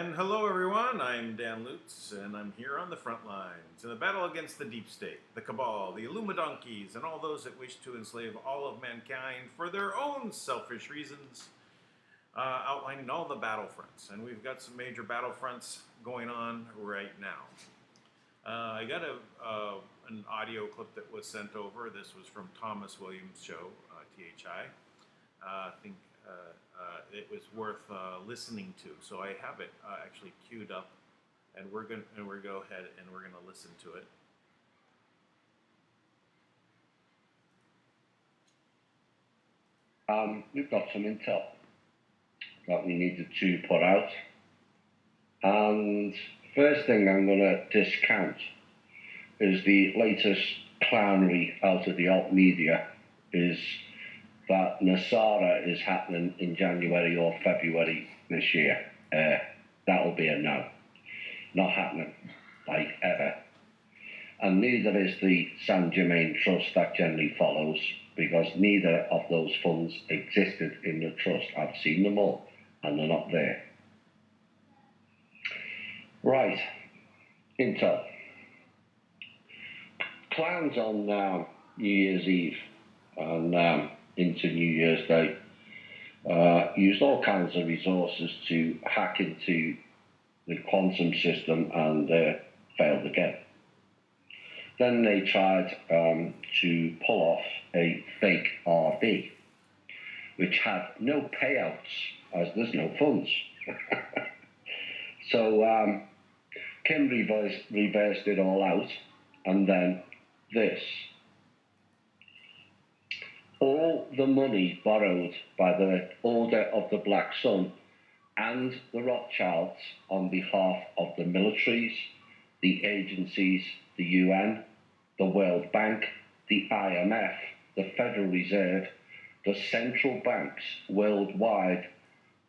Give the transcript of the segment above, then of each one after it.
And hello everyone, I'm Dan Lutz, and I'm here on the front lines in the battle against the deep state, the cabal, the Illuminonkeys, and all those that wish to enslave all of mankind for their own selfish reasons, outlining all the battlefronts. And we've got some major battlefronts going on right now. I got an audio clip that was sent over. This was from Thomas Williams' show, THI. I think it was worth listening to, so I have it actually queued up, and we're going to go ahead and we're going to listen to it. We've got some intel that we needed to put out, and first thing I'm going to discount is the latest clownery out of the alt media is that Nasara is happening in January or February this year. That'll be a no. Not happening, like ever. And neither is the San Germain Trust that generally follows, because neither of those funds existed in the trust. I've seen them all, and they're not there. Right, intel. Clowns on New Year's Eve and into New Year's Day used all kinds of resources to hack into the quantum system and failed again. Then they tried to pull off a fake RV, which had no payouts as there's no funds. So Kim reversed it all out, and then this. All the money borrowed by the Order of the Black Sun and the Rothschilds on behalf of the militaries, the agencies, the UN, the World Bank, the IMF, the Federal Reserve, the central banks worldwide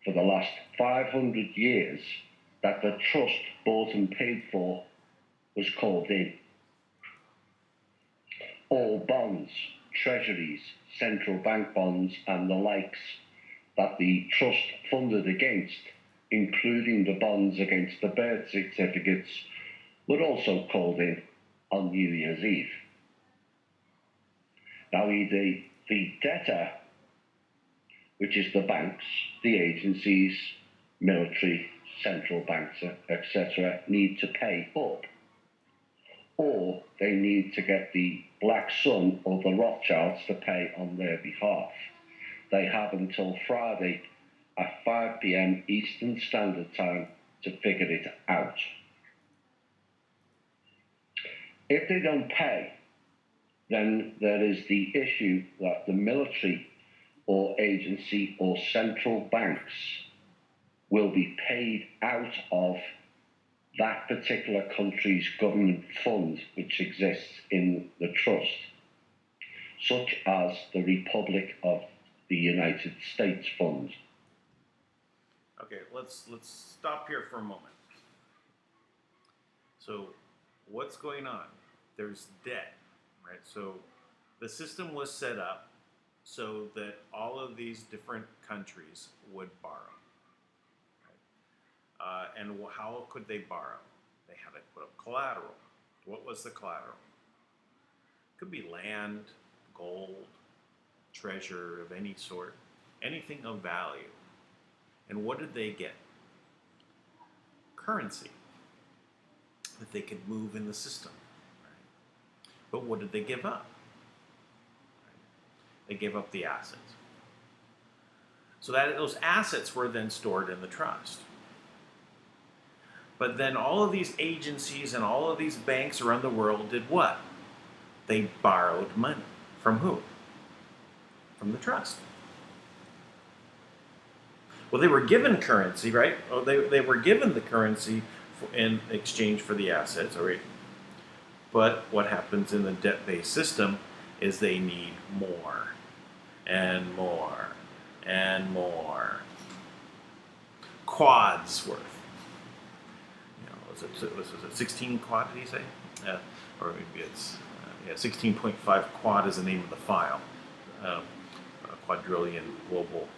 for the last 500 years that the trust bought and paid for was called in. All bonds, treasuries, central bank bonds and the likes that the trust funded against, including the bonds against the birth certificates, were also called in on New Year's Eve. Now the debtor, which is the banks, the agencies, military, central banks, etc., need to pay up, or they need to get the Black Sun or the Rothschilds to pay on their behalf. They have until Friday at 5 p.m. Eastern Standard Time to figure it out. If they don't pay, then there is the issue that the military or agency or central banks will be paid out of that particular country's government fund which exists in the trust, such as the Republic of the United States Fund. Okay, let's stop here for a moment. So what's going on? There's debt, right? So the system was set up so that all of these different countries would borrow. And how could they borrow? They had to put up collateral. What was the collateral? It could be land, gold, treasure of any sort, anything of value. And what did they get? Currency that they could move in the system. Right? But what did they give up? Right? They gave up the assets. So that those assets were then stored in the trust. But then all of these agencies and all of these banks around the world did what? They borrowed money. From who? From the trust. Well, they were given currency, right? Oh, they were given the currency in exchange for the assets, all right? But what happens in the debt-based system is they need more and more and more. Quads worth. Was it 16 quad, did he say? Or maybe it's 16.5 quad is the name of the file. Quadrillion global.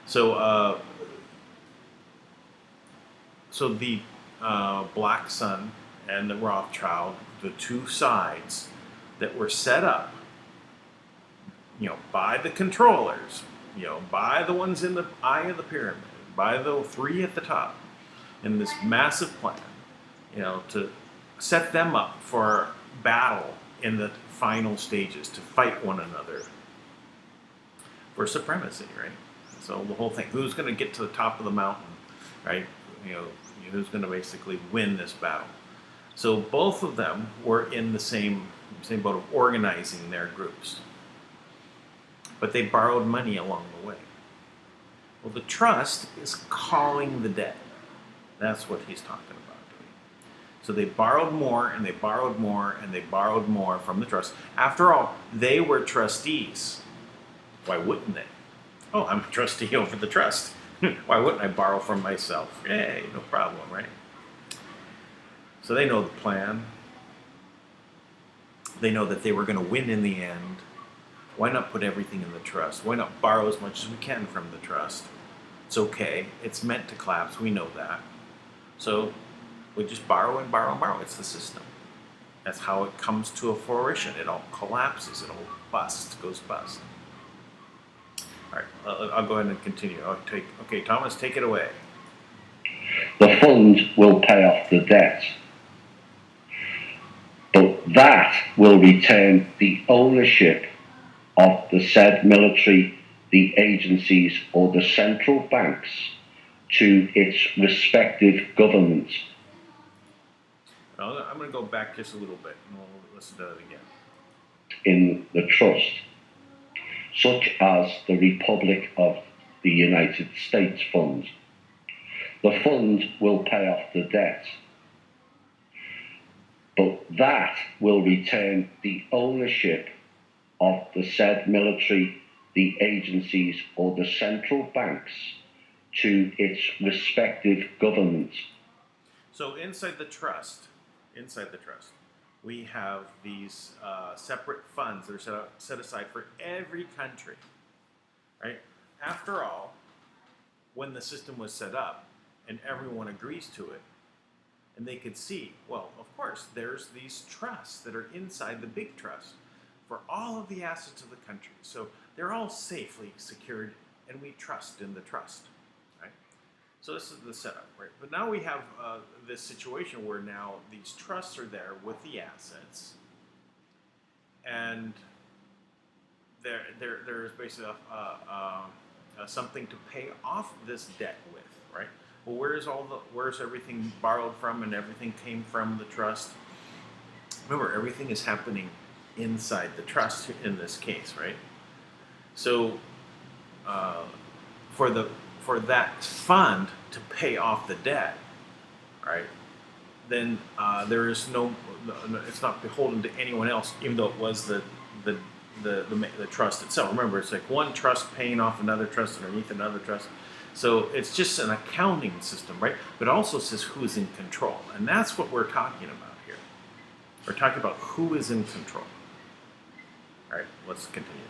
So So the Black Sun and the Rothschild, the two sides that were set up, by the controllers, by the ones in the eye of the pyramid, by the three at the top, in this massive plan, to set them up for battle in the final stages to fight one another for supremacy, right? So the whole thing, who's going to get to the top of the mountain, right? You know, who's going to basically win this battle? So both of them were in the same boat of organizing their groups, but they borrowed money along the way. Well, the trust is calling the debt. That's what he's talking about. So they borrowed more and they borrowed more and they borrowed more from the trust. After all, they were trustees. Why wouldn't they? Oh, I'm a trustee over the trust. Why wouldn't I borrow from myself? Hey, no problem, right? So they know the plan. They know that they were going to win in the end. Why not put everything in the trust? Why not borrow as much as we can from the trust? It's okay. It's meant to collapse. We know that. So we just borrow and borrow and borrow. It's the system. That's how it comes to a fruition. It all collapses. It all goes bust. All right, I'll go ahead and continue. Okay, Thomas, take it away. The fund will pay off the debt, but that will return the ownership of the said military, the agencies, or the central banks to its respective governments. I'm going to go back just a little bit and we'll listen to that again. In the trust, such as the Republic of the United States Fund. The fund will pay off the debt, but that will return the ownership of the said military, the agencies, or the central banks to its respective governments. So inside the trust, we have these separate funds that are set aside for every country, right? After all, when the system was set up and everyone agrees to it, and they could see, well, of course, there's these trusts that are inside the big trust for all of the assets of the country. So they're all safely secured, and we trust in the trust, right? So this is the setup, right? But now we have this situation where now these trusts are there with the assets, and there's basically something to pay off this debt with, right? Well, where's everything borrowed from and everything came from the trust? Remember, everything is happening inside the trust in this case, right? So for that fund to pay off the debt, right? Then there is it's not beholden to anyone else, even though it was the trust itself. Remember, it's like one trust paying off another trust underneath another trust. So it's just an accounting system, right? But it also says who's in control. And that's what we're talking about here. We're talking about who is in control. All right, let's continue.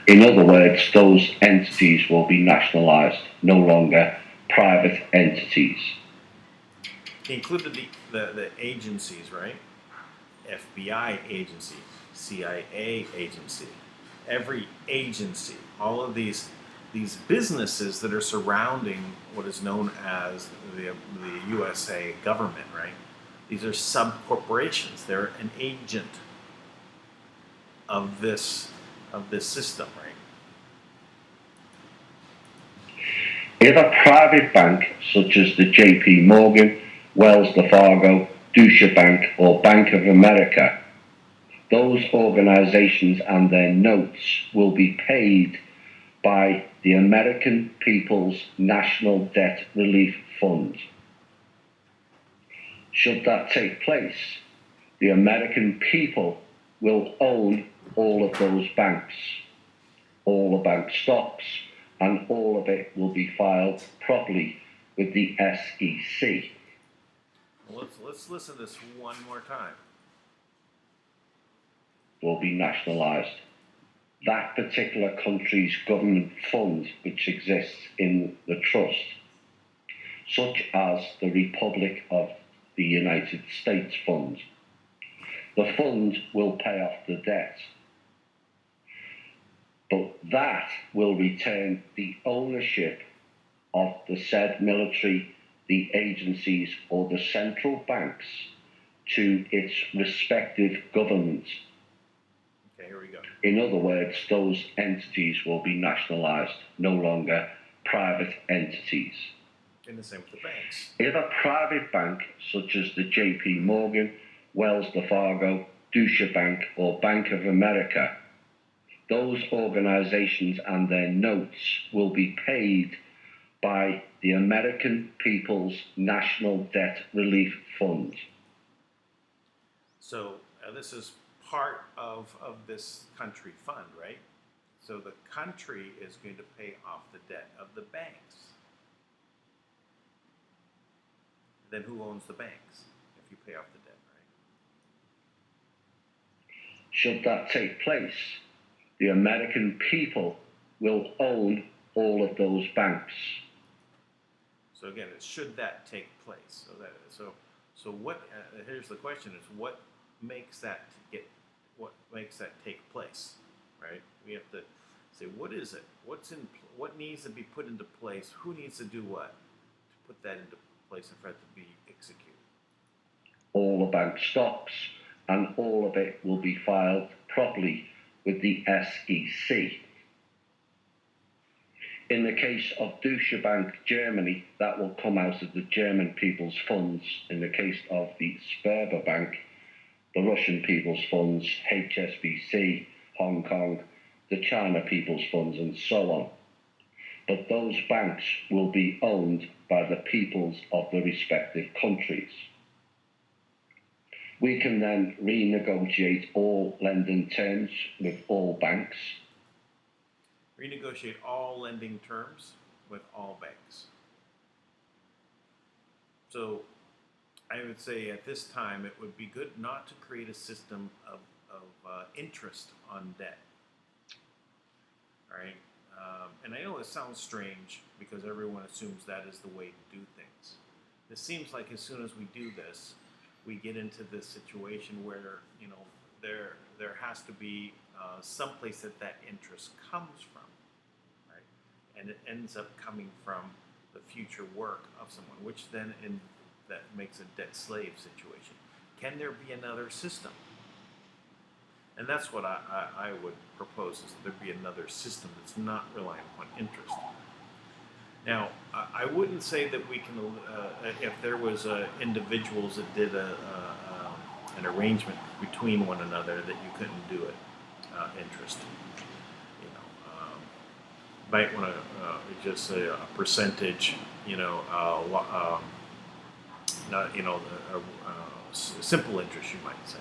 In other words, those entities will be nationalized, no longer private entities. He included the agencies, right? FBI agency, CIA agency, every agency, all of these businesses that are surrounding what is known as the USA government, right? These are sub-corporations. They're an agent of this system, right? If a private bank, such as the JP Morgan, Wells Fargo, Deutsche Bank, or Bank of America, those organizations and their notes will be paid by the American People's National Debt Relief Fund. Should that take place, the American people will own all of those banks, all the bank stocks, and all of it will be filed properly with the SEC. Well, let's listen to this one more time. Will be nationalized. That particular country's government fund, which exists in the trust, such as the Republic of the United States Fund. The fund will pay off the debt, but that will retain the ownership of the said military, the agencies, or the central banks to its respective governments. Okay, here we go. In other words, those entities will be nationalised, no longer private entities. And the same with the banks. If a private bank, such as the JP Morgan, Wells Fargo, Deutsche Bank, or Bank of America, those organizations and their notes will be paid by the American People's National Debt Relief Fund. So this is part of this country fund, right? So the country is going to pay off the debt of the banks. Then who owns the banks if you pay off the debt, right? Should that take place, the American people will own all of those banks. So again, should that take place? So what? Here's the question: is what makes that take place, right? We have to say, what is it? What needs to be put into place? Who needs to do what to put that into place and for it to be executed? All the bank stocks, and all of it will be filed properly with the SEC. In the case of Deutsche Bank Germany, that will come out of the German People's Funds. In the case of the Sberbank Bank, the Russian People's Funds, HSBC, Hong Kong, the China People's Funds, and so on. But those banks will be owned by the peoples of the respective countries. We can then renegotiate all lending terms with all banks. Renegotiate all lending terms with all banks. So I would say at this time it would be good not to create a system of interest on debt. All right? And I know it sounds strange because everyone assumes that is the way to do things. It seems like as soon as we do this, we get into this situation where there has to be some place that interest comes from, right? And it ends up coming from the future work of someone, which then that makes a debt slave situation. Can there be another system? And that's what I would propose, is that there be another system that's not reliant upon interest. Now, I wouldn't say that we can, if there was individuals that did an arrangement between one another, that you couldn't do it interest. Might want to just say a percentage, not simple interest, you might say.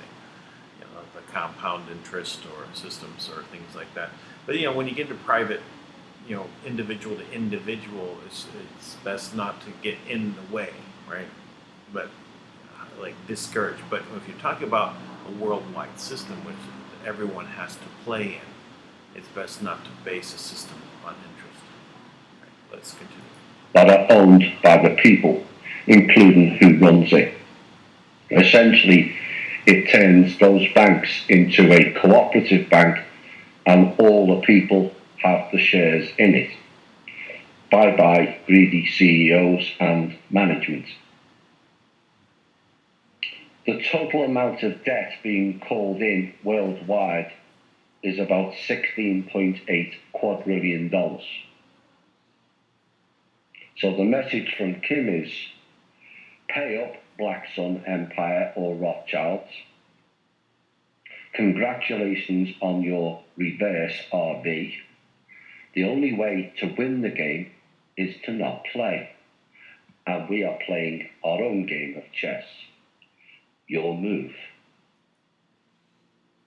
The compound interest or systems or things like that. But when you get into private, individual to individual, it's best not to get in the way, right? But like discourage. But if you're talking about a worldwide system which everyone has to play in, it's best not to base a system on interest. Right, let's continue. That are owned by the people, including who runs it. Essentially, it turns those banks into a cooperative bank, and all the people have the shares in it. Bye-bye greedy CEOs and management. The total amount of debt being called in worldwide is about $16.8 quadrillion. So the message from Kim is, pay up, Blackstone Empire or Rothschilds. Congratulations on your reverse RV. The only way to win the game is to not play. And we are playing our own game of chess. Your move.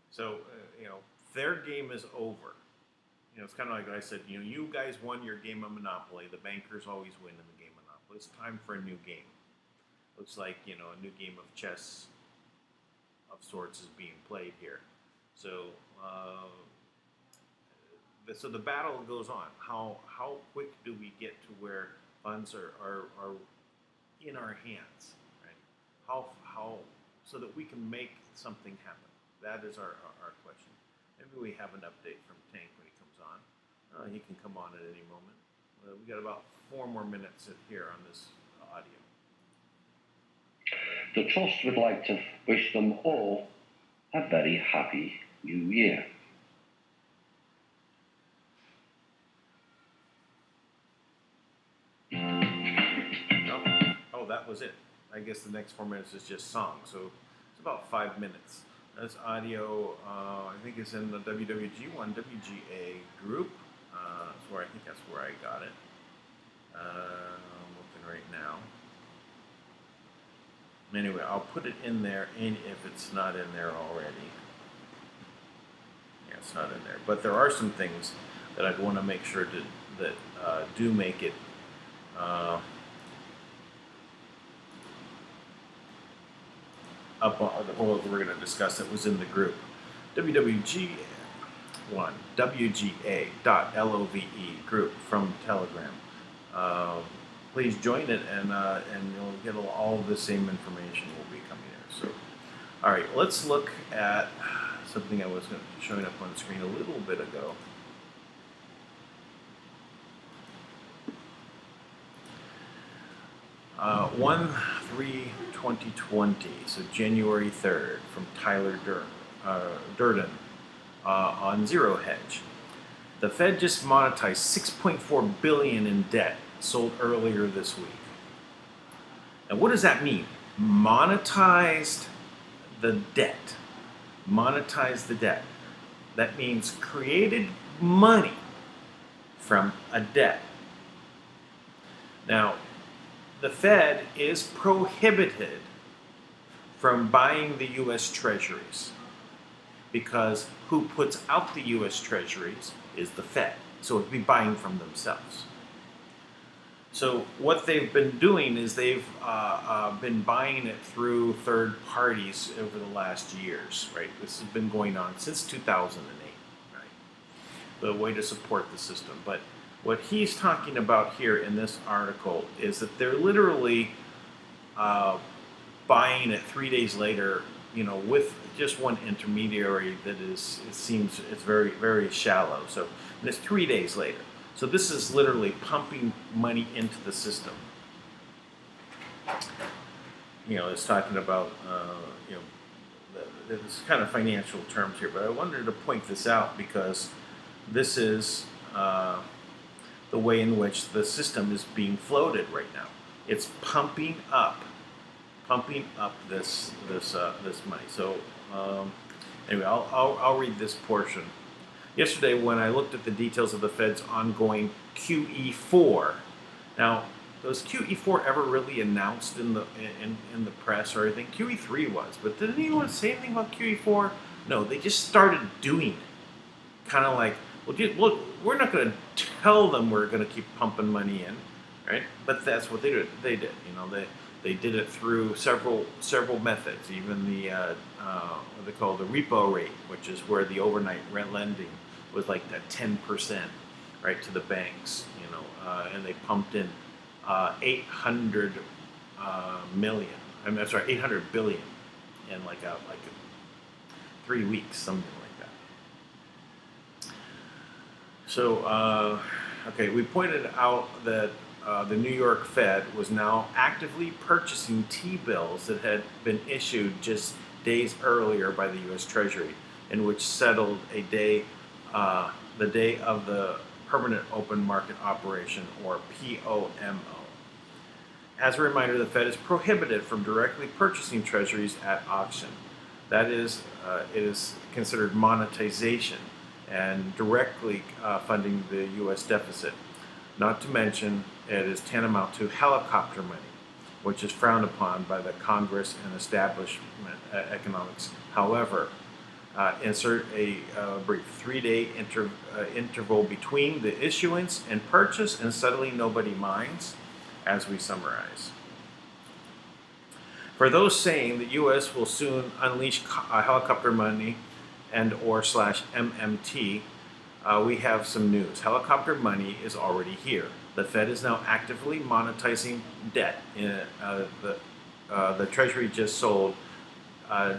So, their game is over. It's kind of like I said, you guys won your game of Monopoly. The bankers always win in the game of Monopoly. It's time for a new game. Looks like, a new game of chess of sorts is being played here. So, so the battle goes on. How quick do we get to where funds are in our hands, right? How so that we can make something happen. That is our question. Maybe we have an update from Tank when he comes on. He can come on at any moment. We got about 4 more minutes here on this audio. The Trust would like to wish them all a very happy New Year. Oh, that was it. I guess the next 4 minutes is just song, so it's about 5 minutes. That's audio, I think it's in the WWG1 WGA group. I think that's where I got it. I'm looking right now. Anyway, I'll put it in there, and if it's not in there already. Yeah, it's not in there. But there are some things that I'd want to make sure that do make it up on the whole we're going to discuss that was in the group. WWG1 WGA.love group from Telegram. Please join it, and you'll get all of the same information will be coming there. So, all right, let's look at something I was showing up on the screen a little bit ago. Uh, 1/3/2020, so January 3rd, from Tyler Durden on Zero Hedge. The Fed just monetized $6.4 billion in debt sold earlier this week. Now, what does that mean? Monetized the debt. Monetize the debt. That means created money from a debt. Now, the Fed is prohibited from buying the U.S. Treasuries because who puts out the U.S. Treasuries is the Fed. So it'd be buying from themselves. So what they've been doing is they've been buying it through third parties over the last years, right? This has been going on since 2008, right? The way to support the system. But what he's talking about here in this article is that they're literally buying it 3 days later, with just one intermediary that is, it seems, it's very, very shallow. So, and it's 3 days later. So this is literally pumping money into the system. It's talking about, this kind of financial terms here, but I wanted to point this out because this is the way in which the system is being floated right now. It's pumping up this money. So anyway, I'll read this portion. Yesterday, when I looked at the details of the Fed's ongoing QE4, now was QE4 ever really announced in the press, or I think QE3 was, but did anyone say anything about QE4? No, they just started doing it, kind of like, well, we're not going to tell them we're going to keep pumping money in, right? But that's what they did. They did it through several methods. Even the what they call the repo rate, which is where the overnight rent lending was like that 10%, right, to the banks. And they pumped in 800 million. I'm sorry, 800 billion in like 3 weeks, something like that. So okay, we pointed out that the New York Fed was now actively purchasing T-bills that had been issued just days earlier by the U.S. Treasury, in which settled the day of the Permanent Open Market Operation, or POMO. As a reminder, the Fed is prohibited from directly purchasing Treasuries at auction. That is, it is considered monetization and directly funding the U.S. deficit. Not to mention, it is tantamount to helicopter money, which is frowned upon by the Congress and establishment economics. However, insert a brief 3-day interval between the issuance and purchase, and suddenly nobody minds, as we summarize. For those saying the U.S. will soon unleash helicopter money and/or /MMT, we have some news. Helicopter money is already here. The Fed is now actively monetizing debt. The Treasury just sold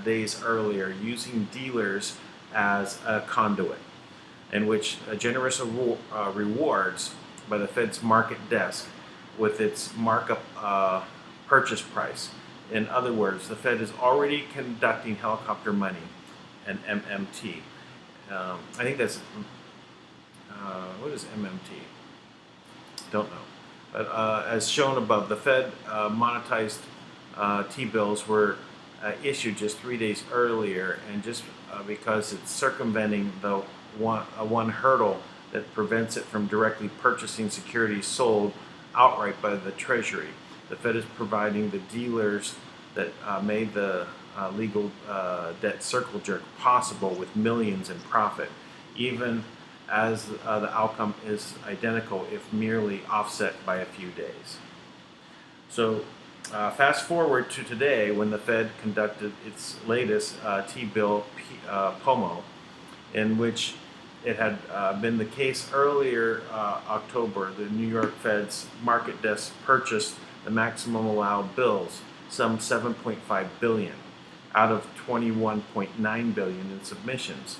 days earlier using dealers as a conduit, in which generous rewards by the Fed's market desk with its markup purchase price. In other words, the Fed is already conducting helicopter money and MMT. I think that's, what is MMT? Don't know. But as shown above, the Fed monetized T-bills were issued just 3 days earlier, and just because it's circumventing the one hurdle that prevents it from directly purchasing securities sold outright by the Treasury. The Fed is providing the dealers that made the legal debt circle jerk possible with millions in profit, even as the outcome is identical if merely offset by a few days. So fast forward to today, when the Fed conducted its latest T-bill POMO, in which it had been the case earlier October. The New York Fed's market desk purchased the maximum allowed bills, some 7.5 billion, out of 21.9 billion in submissions.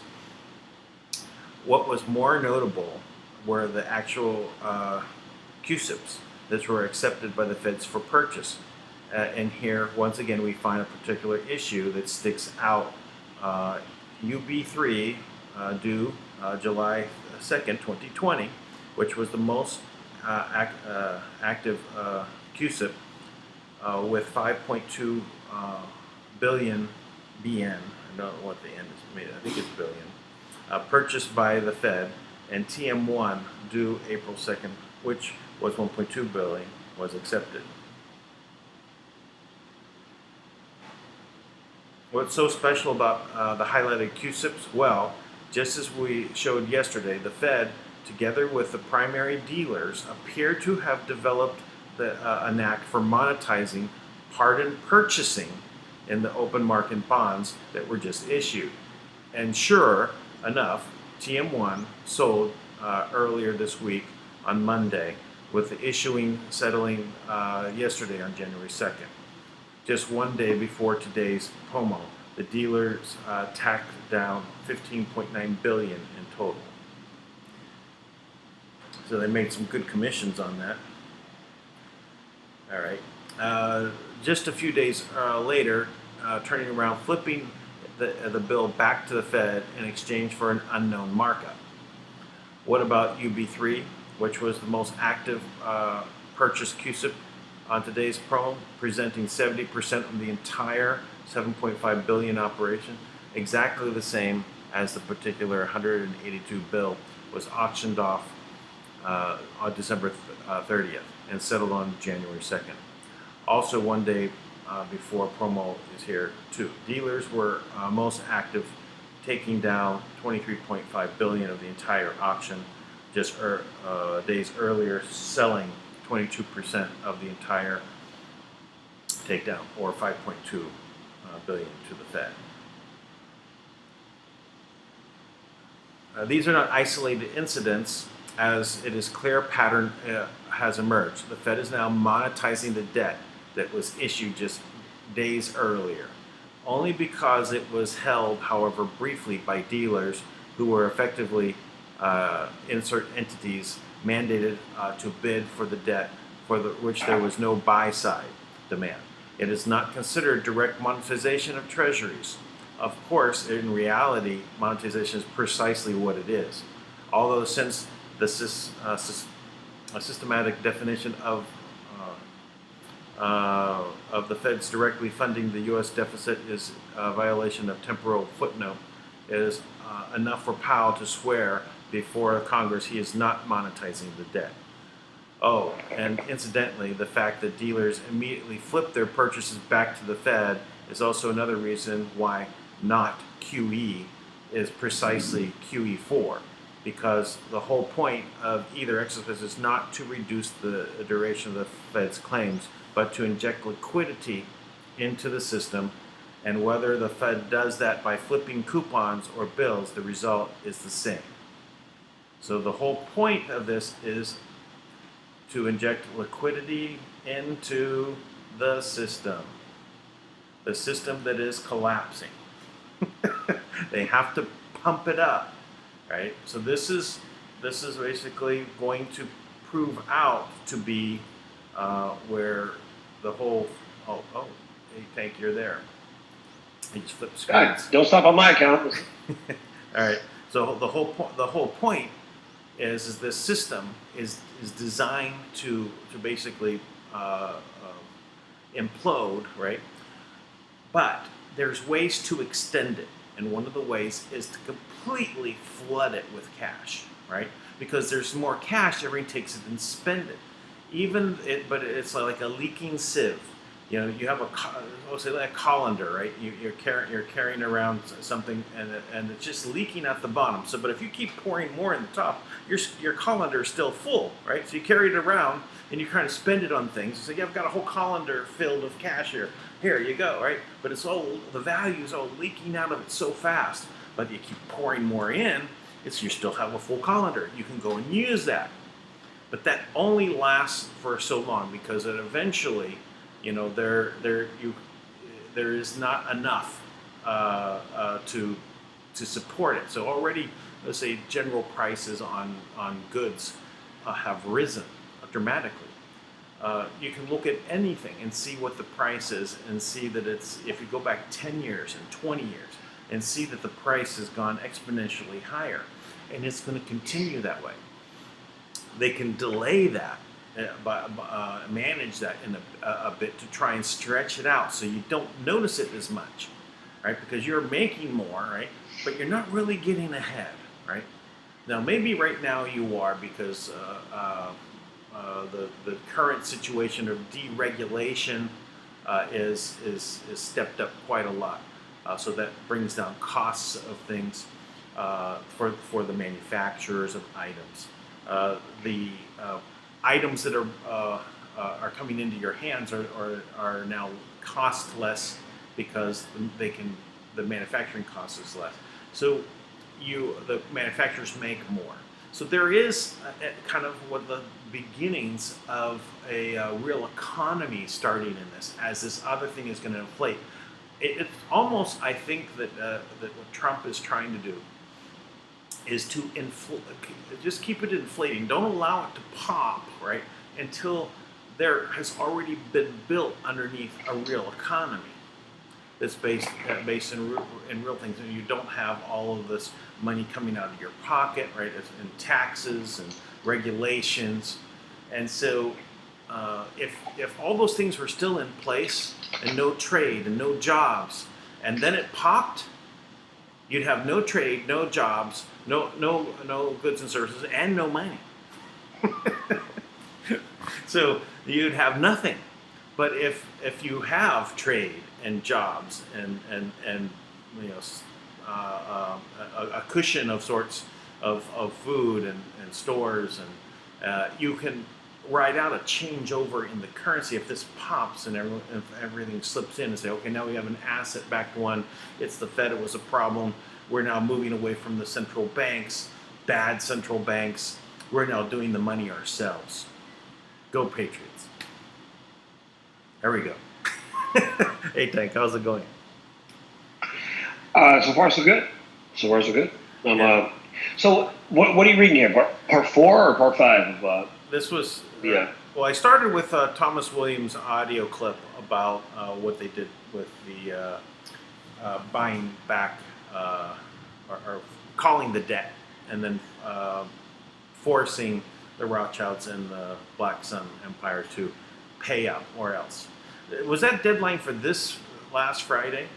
What was more notable were the actual QSIPs that were accepted by the Feds for purchase. And here, once again, we find a particular issue that sticks out. UB3 due July 2nd, 2020, which was the most active QSIP with 5.2 billion BN. I don't know what the N is made of. I think it's billion. Purchased by the Fed, and TM1 due April 2nd, which was 1.2 billion, was accepted. What's so special about the highlighted QSIPs? Well, just as we showed yesterday, the Fed, together with the primary dealers, appear to have developed a knack for monetizing pardon purchasing in the open market bonds that were just issued. And sure enough, TM1 sold earlier this week on Monday, with the issuing settling yesterday on January 2nd. Just one day before today's POMO, the dealers tacked down 15.9 billion in total. So they made some good commissions on that. All right. Just a few days later, turning around, flipping the bill back to the Fed in exchange for an unknown markup. What about UB3, which was the most active purchase QSIP on today's promo, presenting 70% of the entire 7.5 billion operation, exactly the same as the particular 182 bill was auctioned off on December 30th and settled on January 2nd. Also, one day before promo is here too. Dealers were most active, taking down 23.5 billion of the entire auction. Just days earlier, selling 22% of the entire takedown, or 5.2 billion to the Fed. These are not isolated incidents, as it is clear pattern has emerged. The Fed is now monetizing the debt that was issued just days earlier, only because it was held, however, briefly by dealers who were effectively insert entities mandated to bid for the debt for which there was no buy-side demand. It is not considered direct monetization of treasuries. Of course, in reality, monetization is precisely what it is. Although, since the systematic definition of the Fed's directly funding the U.S. deficit is a violation of temporal footnote, it is enough for Powell to swear before Congress he is not monetizing the debt. Oh, and incidentally, the fact that dealers immediately flip their purchases back to the Fed is also another reason why not QE is precisely QE4, because the whole point of either exercise is not to reduce the duration of the Fed's claims, but to inject liquidity into the system. And whether the Fed does that by flipping coupons or bills, the result is the same. So the whole point of this is to inject liquidity into the system that is collapsing. They have to pump it up, right? So this is basically going to prove out to be where the whole hey Tank, you're there. He just flipped screens. Don't stop on my account. All right. So the whole point is this system is designed to basically implode, right? But there's ways to extend it, and one of the ways is to completely flood it with cash, right? Because there's more cash, everyone takes it and spend it. But it's like a leaking sieve. You know, you have say like a colander, right? You're carrying around something, and it's just leaking at the bottom. So, but if you keep pouring more in the top, your colander is still full, right? So you carry it around, and you kind of spend it on things. You say, yeah, I've got a whole colander filled of cash here. Here you go, right? But the value is all leaking out of it so fast. But you keep pouring more in, you still have a full colander. You can go and use that, but that only lasts for so long because it eventually, you know, there is not enough to support it. So already, let's say general prices on goods have risen dramatically. You can look at anything and see what the price is and see that if you go back 10 years and 20 years and see that the price has gone exponentially higher, and it's going to continue that way. They can delay that, manage that in a bit to try and stretch it out so you don't notice it as much, right? Because you're making more, right? But you're not really getting ahead, right? Now, maybe right now you are because the current situation of deregulation is stepped up quite a lot. So that brings down costs of things for the manufacturers of items. The items that are coming into your hands are now cost less because the manufacturing cost is less. So the manufacturers make more. So there is kind of what the beginnings of a real economy starting in this, as this other thing is going to inflate. It's almost, I think, that what Trump is trying to do is to just keep it inflating. Don't allow it to pop, right, until there has already been built underneath a real economy that's based in real things, and you don't have all of this money coming out of your pocket, right, and taxes and regulations. And so if all those things were still in place and no trade and no jobs, and then it popped, you'd have no trade, no jobs, no goods and services, and no money. So you'd have nothing. But if you have trade and jobs and you know a cushion of sorts of food and stores, and you can ride out a changeover in the currency if this pops and everything slips in and say, okay, now we have an asset-backed one. It's the Fed. It was a problem. We're now moving away from the central banks, bad central banks. We're now doing the money ourselves. Go Patriots. There we go. Hey, Tank, how's it going? So far, so good. So far, so good. So what are you reading here? Part 4 or part 5 of This was yeah. Well, I started with Thomas Williams' audio clip about what they did with the buying back or calling the debt, and then forcing the Rothschilds and the Black Sun Empire to pay up or else. Was that deadline for this last Friday?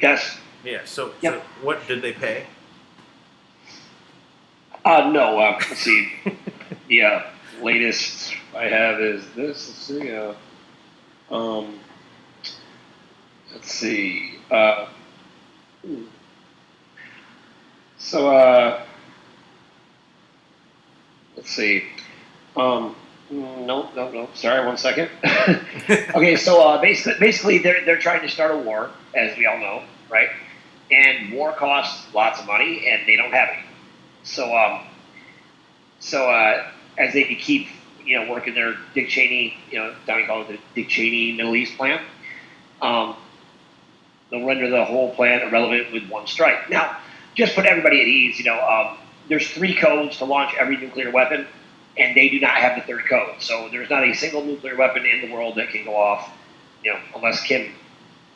Yes. Yeah. So, Yep. So what did they pay? No. Let's see. The latest I have is this. Let's see. Let's see. So let's see. No. Sorry, 1 second. Okay, so basically, they're trying to start a war, as we all know, right? And war costs lots of money, and they don't have any. As they keep, working their Dick Cheney, Donnie called it the Dick Cheney Middle East plan, they'll render the whole plan irrelevant with one strike. Now, just put everybody at ease. There's 3 codes to launch every nuclear weapon, and they do not have the 3rd code. So there's not a single nuclear weapon in the world that can go off, unless Kim,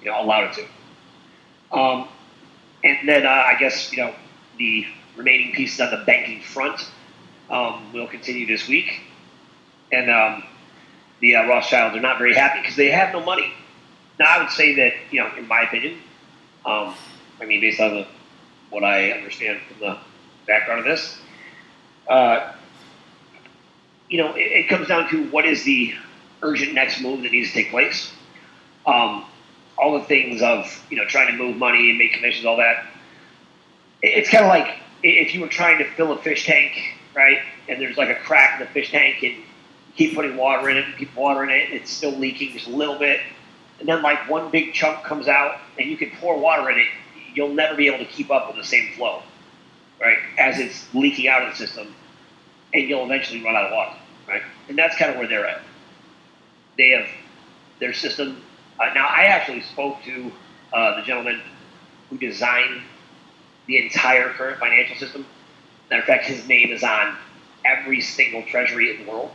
allowed it to. And then I guess the remaining pieces on the banking front will continue this week, and the Rothschilds are not very happy because they have no money. Now, I would say that, in my opinion, based on what I understand from the background of this, it comes down to what is the urgent next move that needs to take place. All the things of, trying to move money and make commissions, all that. It's kind of like if you were trying to fill a fish tank, right? And there's like a crack in the fish tank, and you keep putting water in it, it's still leaking just a little bit. And then like one big chunk comes out, and you can pour water in it. You'll never be able to keep up with the same flow, right? As it's leaking out of the system, and you'll eventually run out of water, right? And that's kind of where they're at. They have their system. Now, I actually spoke to the gentleman who designed the entire current financial system. Matter of fact, his name is on every single treasury in the world.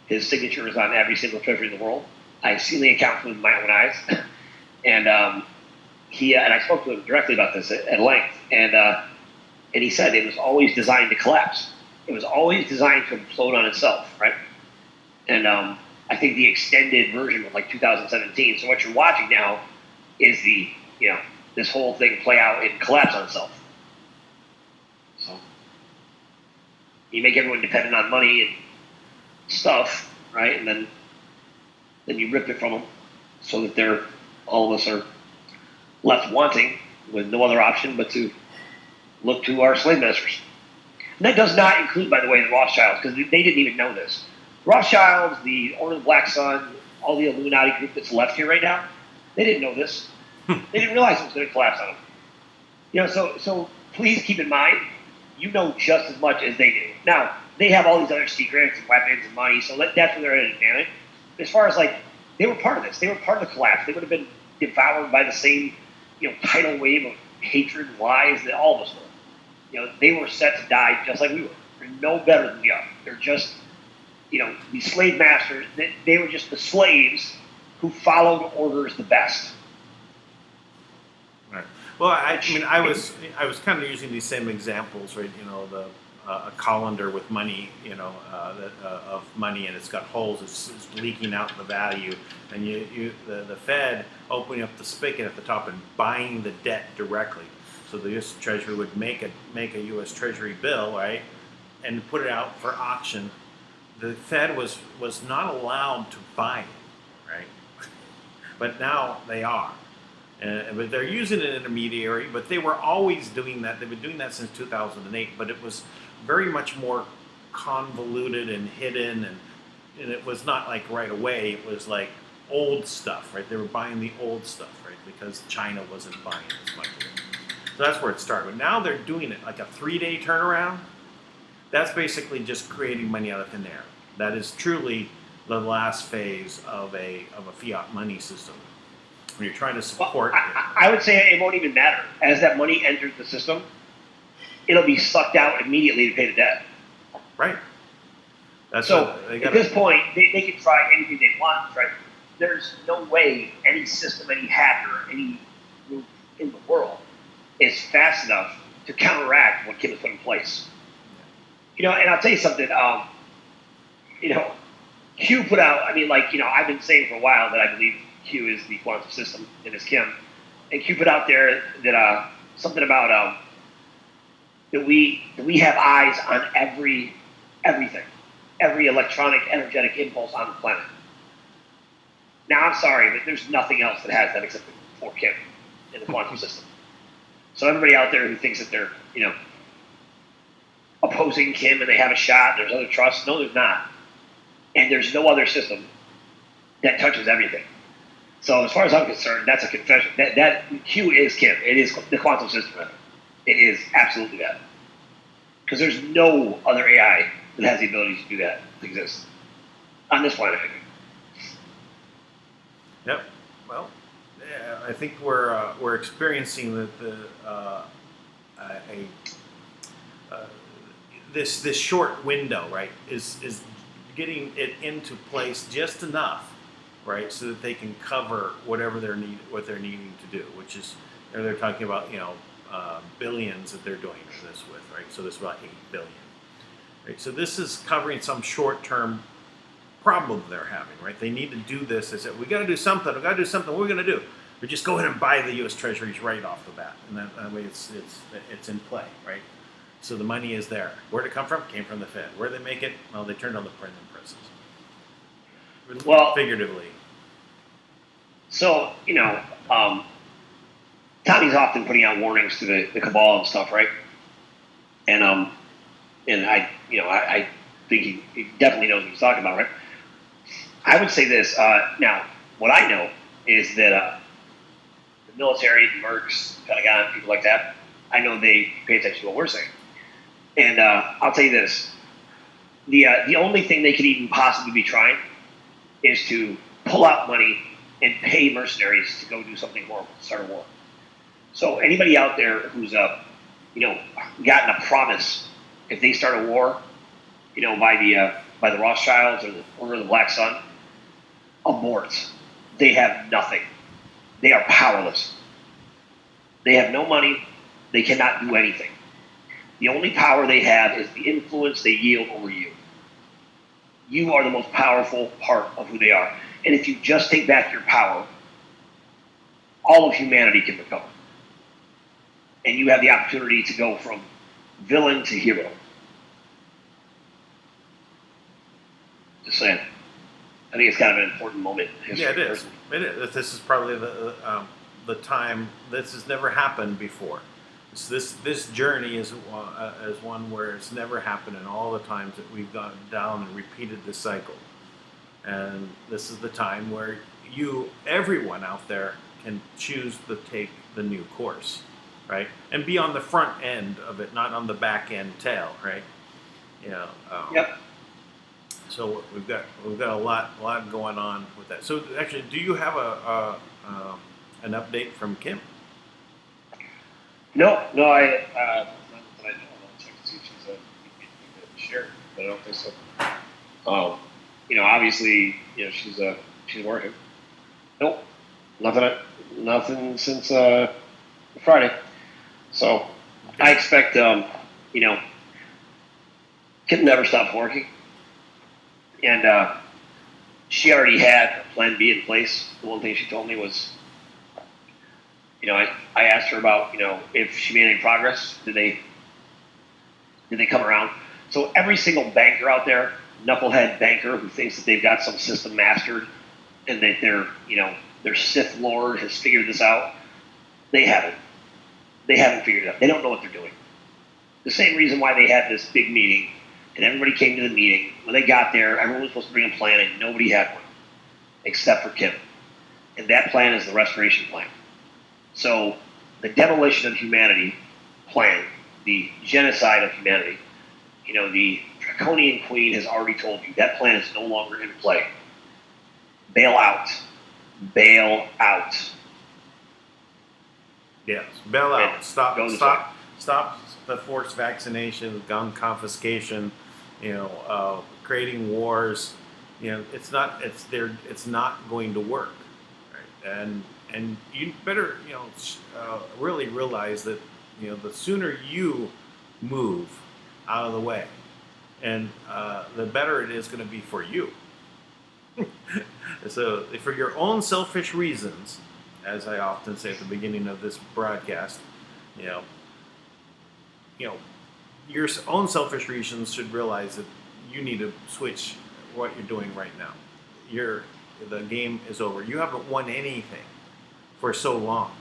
His signature is on every single treasury in the world. I've seen the account with my own eyes. And and I spoke to him directly about this at length. And he said it was always designed to collapse. It was always designed to implode on itself, right? And I think the extended version was like 2017. So what you're watching now is this whole thing play out and collapse on itself. So you make everyone dependent on money and stuff, right? And then you rip it from them so that all of us are left wanting with no other option but to look to our slave masters. And that does not include, by the way, the Rothschilds, because they didn't even know this. Rothschilds, the Order of the Black Sun, all the Illuminati group that's left here right now, they didn't know this. They didn't realize it was going to collapse on them. So please keep in mind, you know just as much as they do. Now, they have all these other secrets and weapons and money, so that's where they're at an advantage. As far as they were part of this. They were part of the collapse. They would have been devoured by the same, tidal wave of hatred and lies that all of us were. They were set to die just like we were. They're no better than we are. They're just, these slave masters. They were just the slaves who followed orders the best. Right. Well, I was kind of using these same examples, right? A colander with money, of money, and it's got holes. It's leaking out the value, and the Fed opening up the spigot at the top and buying the debt directly. So the U.S. Treasury would make a U.S. Treasury bill, right, and put it out for auction. The Fed was not allowed to buy it, right, but now they are. But they're using an intermediary, but they were always doing that. They've been doing that since 2008, but it was very much more convoluted and hidden, and it was not like right away. It was like old stuff, right? They were buying the old stuff, right, because China wasn't buying as much of it. So that's where it started. But now they're doing it like a 3-day turnaround. That's basically just creating money out of thin air. That is truly the last phase of a fiat money system. When you're trying to support I would say it won't even matter. As that money enters the system, it'll be sucked out immediately to pay the debt. Right. At this point, they can try anything they want. Right? There's no way any system, any hacker, any group in the world is fast enough to counteract what Kim has put in place. And I'll tell you something. Q put out. I've been saying for a while that I believe Q is the quantum system and is Kim. And Q put out there that something about that we have eyes on everything, every electronic, energetic impulse on the planet. Now, I'm sorry, but there's nothing else that has that except for Kim in the quantum system. So everybody out there who thinks that they're, opposing Kim and they have a shot, there's other trusts. No, there's not. And there's no other system that touches everything. So as far as I'm concerned, that's a confession. That Q is Kim. It is the quantum system. It is absolutely that. because there's no other AI that has the ability to do that exists on this planet. Yep. Well, yeah, I think we're experiencing this short window, right? Is getting it into place just enough, right, so that they can cover whatever what they're needing to do, which is they're talking about billions that they're doing this with, right? So this is about 8 billion, right? So this is covering some short-term problem they're having, right? They need to do this. They said, we got to do something. We got to do something. What are we going to do? We just go ahead and buy the U.S. Treasuries right off the bat, and that way it's in play, right? So the money is there. Where'd it come from? It came from the Fed. Where did they make it? Well, they turned on the printing presses. Well, Figuratively. So, Tommy's often putting out warnings to the cabal and stuff, right? And I think he definitely knows what he's talking about, right? I would say this. Now, what I know is that the military, the Mercs, Pentagon, people like that, I know they pay attention to what we're saying. And I'll tell you this. The only thing they could even possibly be trying is to pull out money and pay mercenaries to go do something horrible, start a war. So anybody out there who's gotten a promise if they start a war, by the Rothschilds or the Order of the Black Sun, aborts. They have nothing. They are powerless. They have no money. They cannot do anything. The only power they have is the influence they yield over you. You are the most powerful part of who they are. And if you just take back your power, all of humanity can recover. And you have the opportunity to go from villain to hero. Just saying. I think it's kind of an important moment in history. Yeah, it is. It is. This is probably the time. This has never happened before. This journey is one where it's never happened in all the times that we've gone down and repeated this cycle. And this is the time where everyone out there, can choose to take the new course, right? And be on the front end of it, not on the back end tail, right? Yep. So we've got a lot going on with that. So actually, do you have an update from Kim? No, I not that I know. I'll check to see if she's shared, but I don't think so. Obviously, she's working. Nope, nothing since Friday. So okay. I expect, Kim never stopped working, and she already had a plan B in place. The one thing she told me was, I asked her about, if she made any progress. Did they come around? So every single banker out there, knucklehead banker who thinks that they've got some system mastered and that their Sith Lord has figured this out, they haven't. They haven't figured it out. They don't know what they're doing. The same reason why they had this big meeting and everybody came to the meeting. When they got there, everyone was supposed to bring a plan and nobody had one except for Kim. And that plan is the restoration plan. So the demolition of humanity plan, the genocide of humanity, the Draconian Queen has already told you that plan is no longer in play. Bail out. Bail out. Yes, bail out. And Stop the forced vaccination, gun confiscation, creating wars. It's not going to work, right? And you better, really realize that, the sooner you move out of the way, and the better it is going to be for you. So, for your own selfish reasons, as I often say at the beginning of this broadcast, your own selfish reasons should realize that you need to switch what you're doing right now. The game is over. You haven't won anything for so long.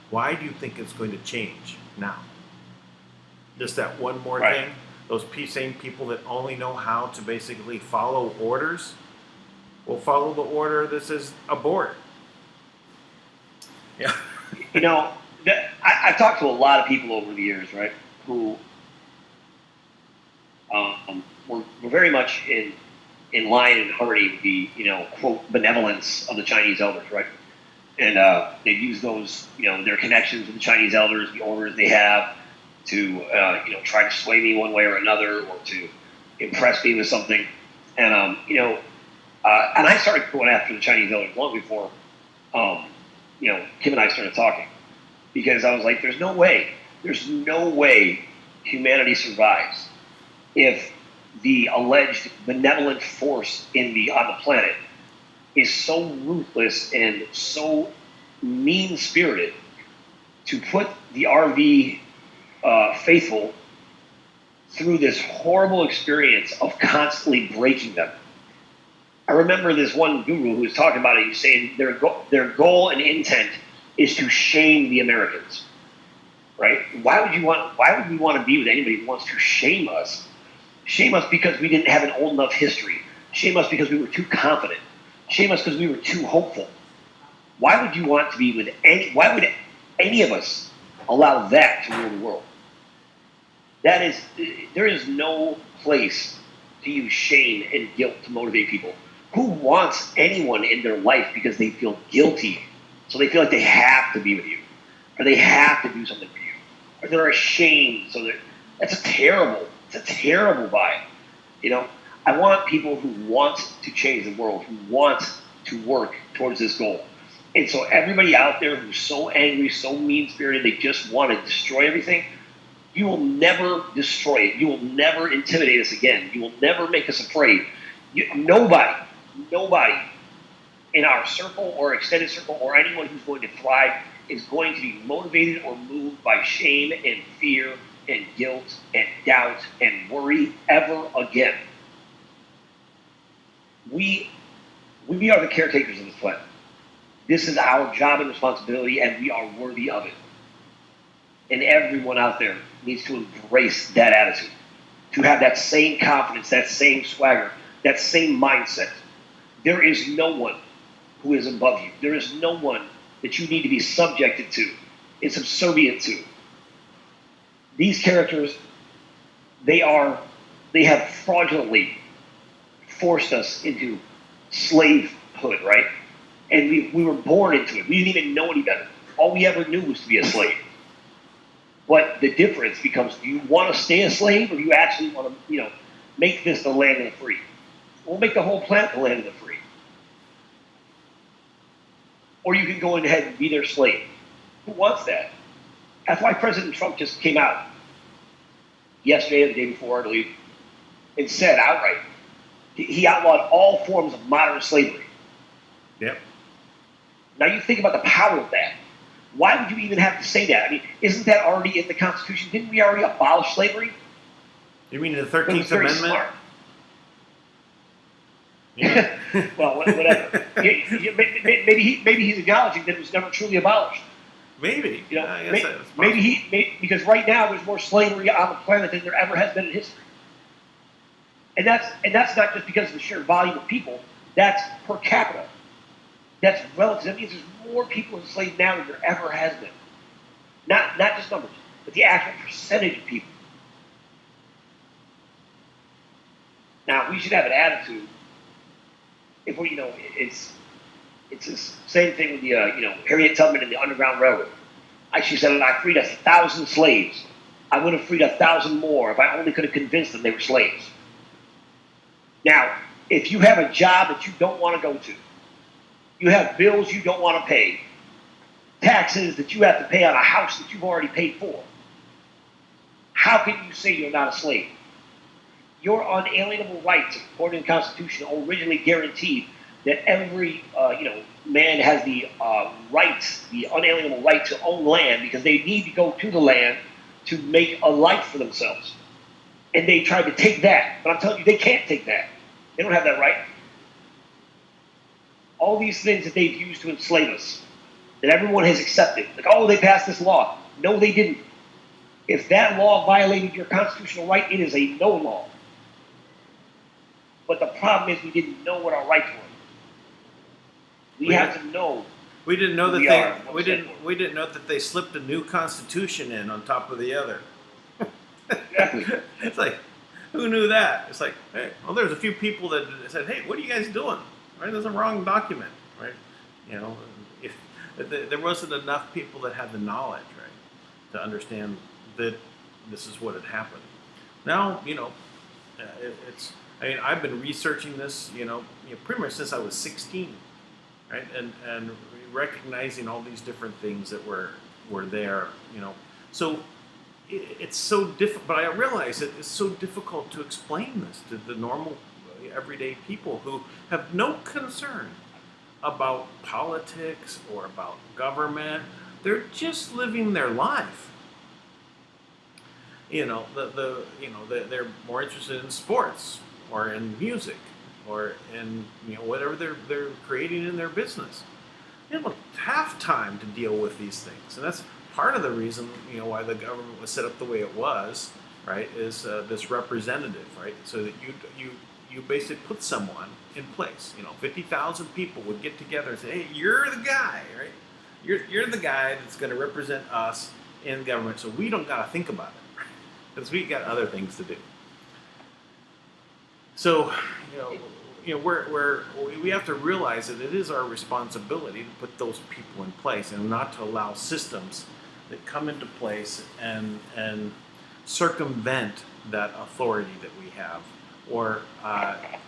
Why do you think it's going to change now? Just that one more thing? Those same people that only know how to basically follow orders will follow the order that says abort. Yeah. I've talked to a lot of people over the years, right, who we're very much in line and harmony with the, quote, benevolence of the Chinese elders, right? And they use those, their connections with the Chinese elders, the orders they have to, try to sway me one way or another, or to impress me with something. And, and I started going after the Chinese elders long before, Kim and I started talking, because I was like, there's no way humanity survives if the alleged benevolent force on the planet is so ruthless and so mean-spirited to put the RV faithful through this horrible experience of constantly breaking them. I remember this one guru who was talking about it. He was saying their goal and intent is to shame the Americans, right? Why would we want to be with anybody who wants to shame us? Shame us because we didn't have an old enough history. Shame us because we were too confident. Shame us because we were too hopeful. Why would you want to be with why would any of us allow that to rule the world? There is no place to use shame and guilt to motivate people. Who wants anyone in their life because they feel guilty, so they feel like they have to be with you, or they have to do something for you, or they're ashamed, so it's a terrible vibe. I want people who want to change the world, who want to work towards this goal. And so everybody out there who's so angry, so mean-spirited, they just want to destroy everything, you will never destroy it. You will never intimidate us again. You will never make us afraid. Nobody in our circle or extended circle or anyone who's going to thrive is going to be motivated or moved by shame and fear and guilt and doubt and worry ever again. We are the caretakers of this planet. This is our job and responsibility, and we are worthy of it. And everyone out there needs to embrace that attitude, to have that same confidence, that same swagger, that same mindset. There is no one who is above you. There is no one that you need to be subjected to and subservient to. These characters, they have fraudulently forced us into slavehood, right? And we were born into it. We didn't even know any better. All we ever knew was to be a slave. But the difference becomes, do you want to stay a slave, or do you actually want to, make this the land of the free? We'll make the whole planet the land of the free. Or you can go ahead and be their slave. Who wants that? That's why President Trump just came out yesterday or the day before, I believe, and said outright, he outlawed all forms of modern slavery. Yep. Now you think about the power of that. Why would you even have to say that? I mean, isn't that already in the Constitution? Didn't we already abolish slavery? You mean the 13th Amendment? Smart. Yeah. Well, whatever. Maybe he's acknowledging that it was never truly abolished. Maybe. Because right now there's more slavery on the planet than there ever has been in history. And that's not just because of the sheer volume of people. That's per capita. That's relative. That means there's more people enslaved now than there ever has been. Not just numbers, but the actual percentage of people. Now we should have an attitude. If we, it's the same thing with the, Harriet Tubman and the Underground Railroad. She said, I freed 1,000 slaves. I would have freed 1,000 more if I only could have convinced them they were slaves. Now, if you have a job that you don't want to go to, you have bills you don't want to pay, taxes that you have to pay on a house that you've already paid for, how can you say you're not a slave? Your unalienable rights, according to the Constitution, originally guaranteed that every man has the the unalienable right to own land, because they need to go to the land to make a life for themselves. And they tried to take that, but I'm telling you, they can't take that. They don't have that right. All these things that they've used to enslave us, that everyone has accepted, like, oh, they passed this law. No, they didn't. If that law violated your constitutional right, it is a no law. But the problem is we didn't know what our rights were. We have to know. We didn't know that we didn't know that they slipped a new constitution in on top of the other. Exactly. It's like Who knew that? It's like, hey, well, there's a few people that said, hey, what are you guys doing? Right? There's a wrong document, right? You know, if there wasn't enough people that had the knowledge, right, to understand that this is what had happened. Now, it's. I mean, I've been researching this, pretty much since I was 16, right, and recognizing all these different things that were there, So it's so difficult, but I realize that it's so difficult to explain this to the normal, everyday people who have no concern about politics or about government. They're just living their life. They're more interested in sports or in music or in whatever they're creating in their business. They don't have time to deal with these things, and that's part of the reason why the government was set up the way it was, right? Is this representative, right? So that you basically put someone in place. 50,000 people would get together and say, hey, you're the guy, right? You're the guy that's going to represent us in government, so we don't got to think about it because we got other things to do. So we have to realize that it is our responsibility to put those people in place and not to allow systems that come into place and circumvent that authority that we have, or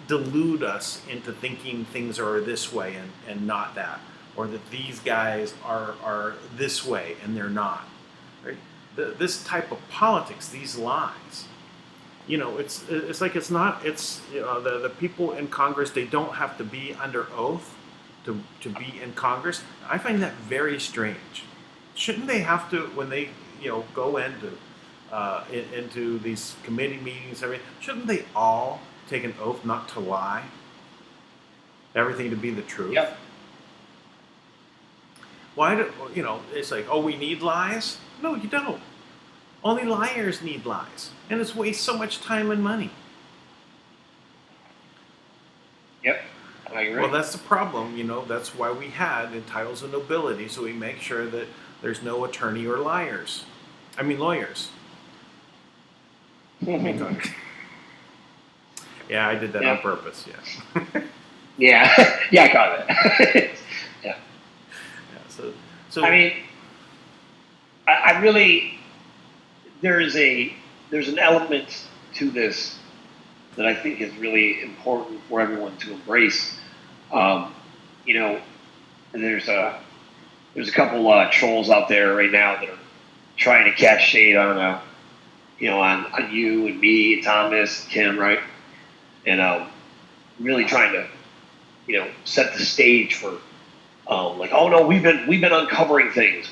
delude us into thinking things are this way and not that, or that these guys are this way and they're not. Right? This type of politics, these lies. It's like it's not. It's the people in Congress. They don't have to be under oath to be in Congress. I find that very strange. Shouldn't they have to, when they go into these committee meetings, everything? Shouldn't they all take an oath not to lie? Everything to be the truth. Yep. Why do It's like, oh, we need lies? No, you don't. Only liars need lies, and it's wastes so much time and money. Yep, I agree. Well, that's the problem, that's why we had in titles of nobility, so we make sure that there's no attorney or lawyers. Yeah, I did that on purpose, yeah. Yeah, yeah, I got it. Yeah. So I mean, I really, there's an element to this that I think is really important for everyone to embrace. There's a couple trolls out there right now that are trying to cast shade on on you and me and Thomas, Tim, right? And really trying to set the stage for like, oh no, we've been uncovering things.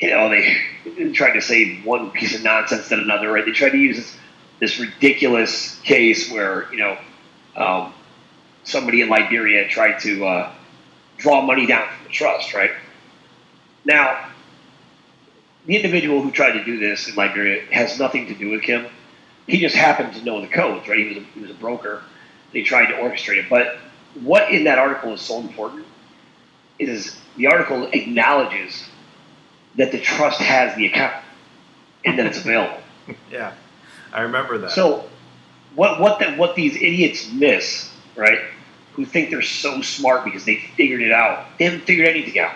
They tried to say one piece of nonsense than another, right? They tried to use this ridiculous case where somebody in Liberia tried to draw money down from the trust, right? Now, the individual who tried to do this in Liberia has nothing to do with Kim. He just happened to know the codes, right? He was a broker. And he tried to orchestrate it. But what in that article is so important is the article acknowledges that the trust has the account and that it's available. Yeah, I remember that. So what these idiots miss, right, who think they're so smart because they figured it out, they haven't figured anything out.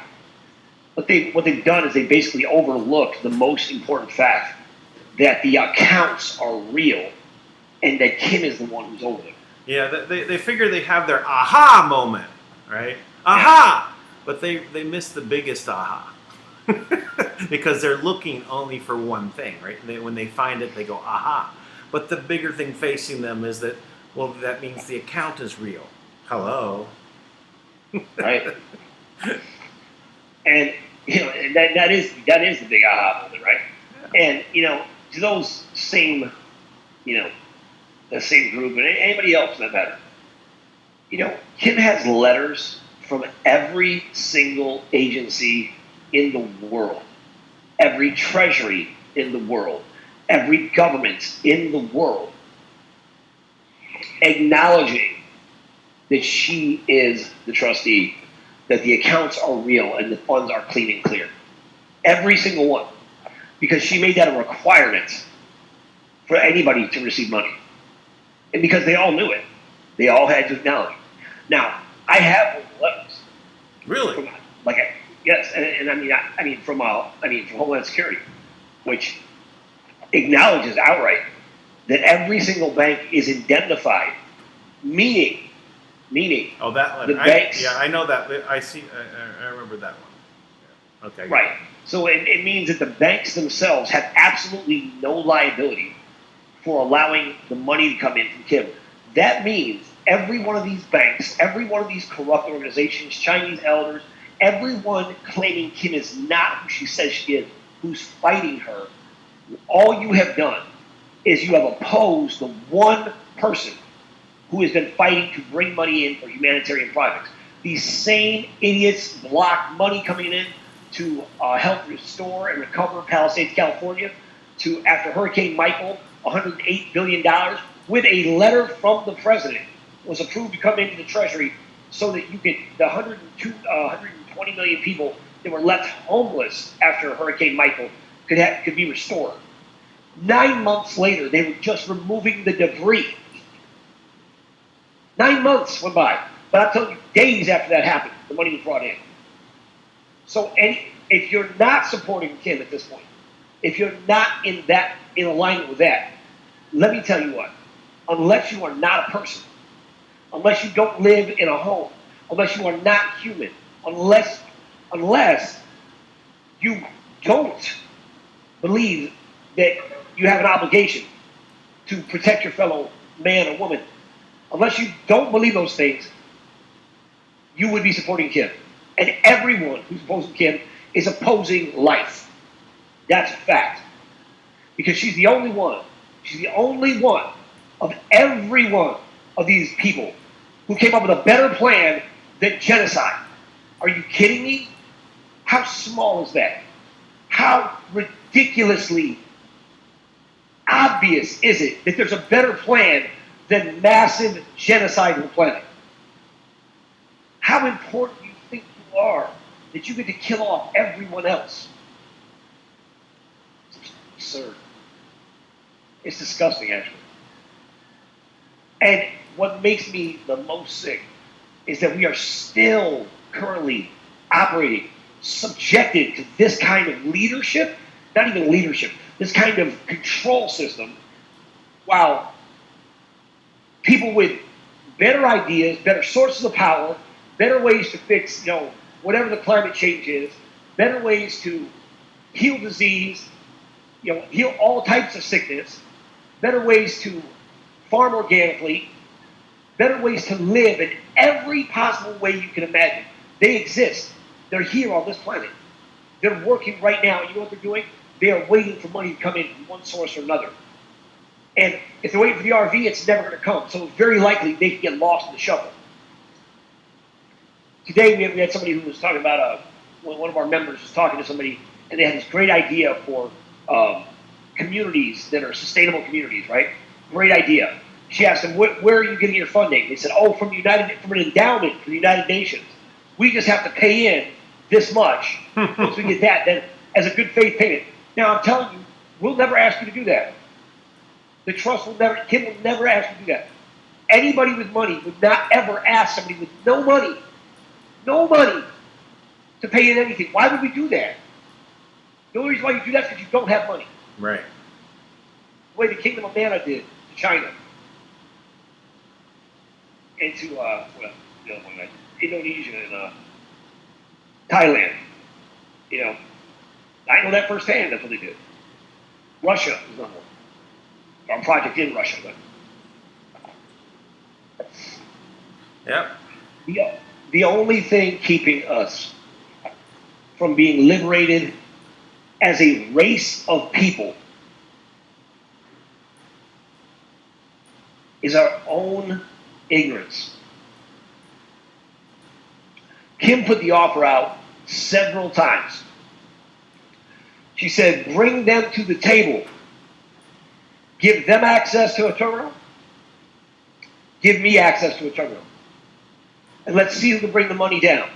What they've done is they basically overlooked the most important fact, that the accounts are real and that Kim is the one who's over them. Yeah, they figure they have their aha moment, right? Aha! Yeah. But they miss the biggest aha. Because they're looking only for one thing, right? When they find it, they go, aha. But the bigger thing facing them is that, well, that means the account is real. Hello. Right. And, and that is the big aha moment, right? Yeah. And, to those same, the same group, and anybody else for that matter, Kim has letters from every single agency in the world, every treasury in the world, every government in the world, acknowledging that she is the trustee, that the accounts are real and the funds are clean and clear. Every single one. Because she made that a requirement for anybody to receive money. And because they all knew it, they all had to acknowledge it. Now, I have one of the letters. Really? From, yes, and I mean from Homeland Security, which acknowledges outright that every single bank is indemnified, meaning. Oh, that letter. The banks. Yeah, I know that. I see. I remember that one. Yeah. Okay. Right. So it means that the banks themselves have absolutely no liability for allowing the money to come in from Kim. That means every one of these banks, every one of these corrupt organizations, Chinese elders, everyone claiming Kim is not who she says she is, who's fighting her, all you have done is you have opposed the one person who has been fighting to bring money in for humanitarian projects. These same idiots block money coming in to help restore and recover Palisades, California, to, after Hurricane Michael, $108 billion, with a letter from the president, was approved to come into the Treasury so that you could, the 120 million people that were left homeless after Hurricane Michael could be restored. 9 months later, they were just removing the debris. 9 months went by. But I'm telling you, days after that happened, the money was brought in. So if you're not supporting Kim at this point, if you're not in alignment with that, let me tell you what, unless you are not a person, unless you don't live in a home, unless you are not human, unless you don't believe that you have an obligation to protect your fellow man or woman, unless you don't believe those things, you would be supporting Kim. And everyone who's opposing Kim is opposing life. That's a fact. Because she's the only one of every one of these people who came up with a better plan than genocide. Are you kidding me? How small is that? How ridiculously obvious is it that there's a better plan than massive genocide on the planet? How important do you think you are that you get to kill off everyone else? It's absurd. It's disgusting, actually. And what makes me the most sick is that we are still currently operating, subjected to this kind of leadership, not even leadership, this kind of control system, while people with better ideas, better sources of power, better ways to fix, whatever the climate change is, better ways to heal disease, heal all types of sickness, better ways to farm organically, better ways to live in every possible way you can imagine. They exist. They're here on this planet. They're working right now. You know what they're doing? They are waiting for money to come in from one source or another. And if they're waiting for the RV, it's never going to come. So very likely they can get lost in the shuffle. Today we had somebody who was talking about, one of our members was talking to somebody, and they had this great idea for communities that are sustainable communities, right? Great idea. She asked them, where are you getting your funding? They said, from an endowment for the United Nations. We just have to pay in this much. Once we get that, then as a good faith payment. Now I'm telling you, we'll never ask you to do that. The trust Kim will never ask you to do that. Anybody with money would not ever ask somebody with no money to pay in anything. Why would we do that? The only reason why you do that is because you don't have money. Right. The way the Kingdom of Manna did to China. And to, Indonesia and Thailand. I know that firsthand. That's what they did. Russia is number one. Our project in Russia, but Yep. The only thing keeping us from being liberated as a race of people is our own ignorance. Kim put the offer out several times. She said, bring them to the table. Give them access to a terminal. Give me access to a terminal. And let's see who can bring the money down.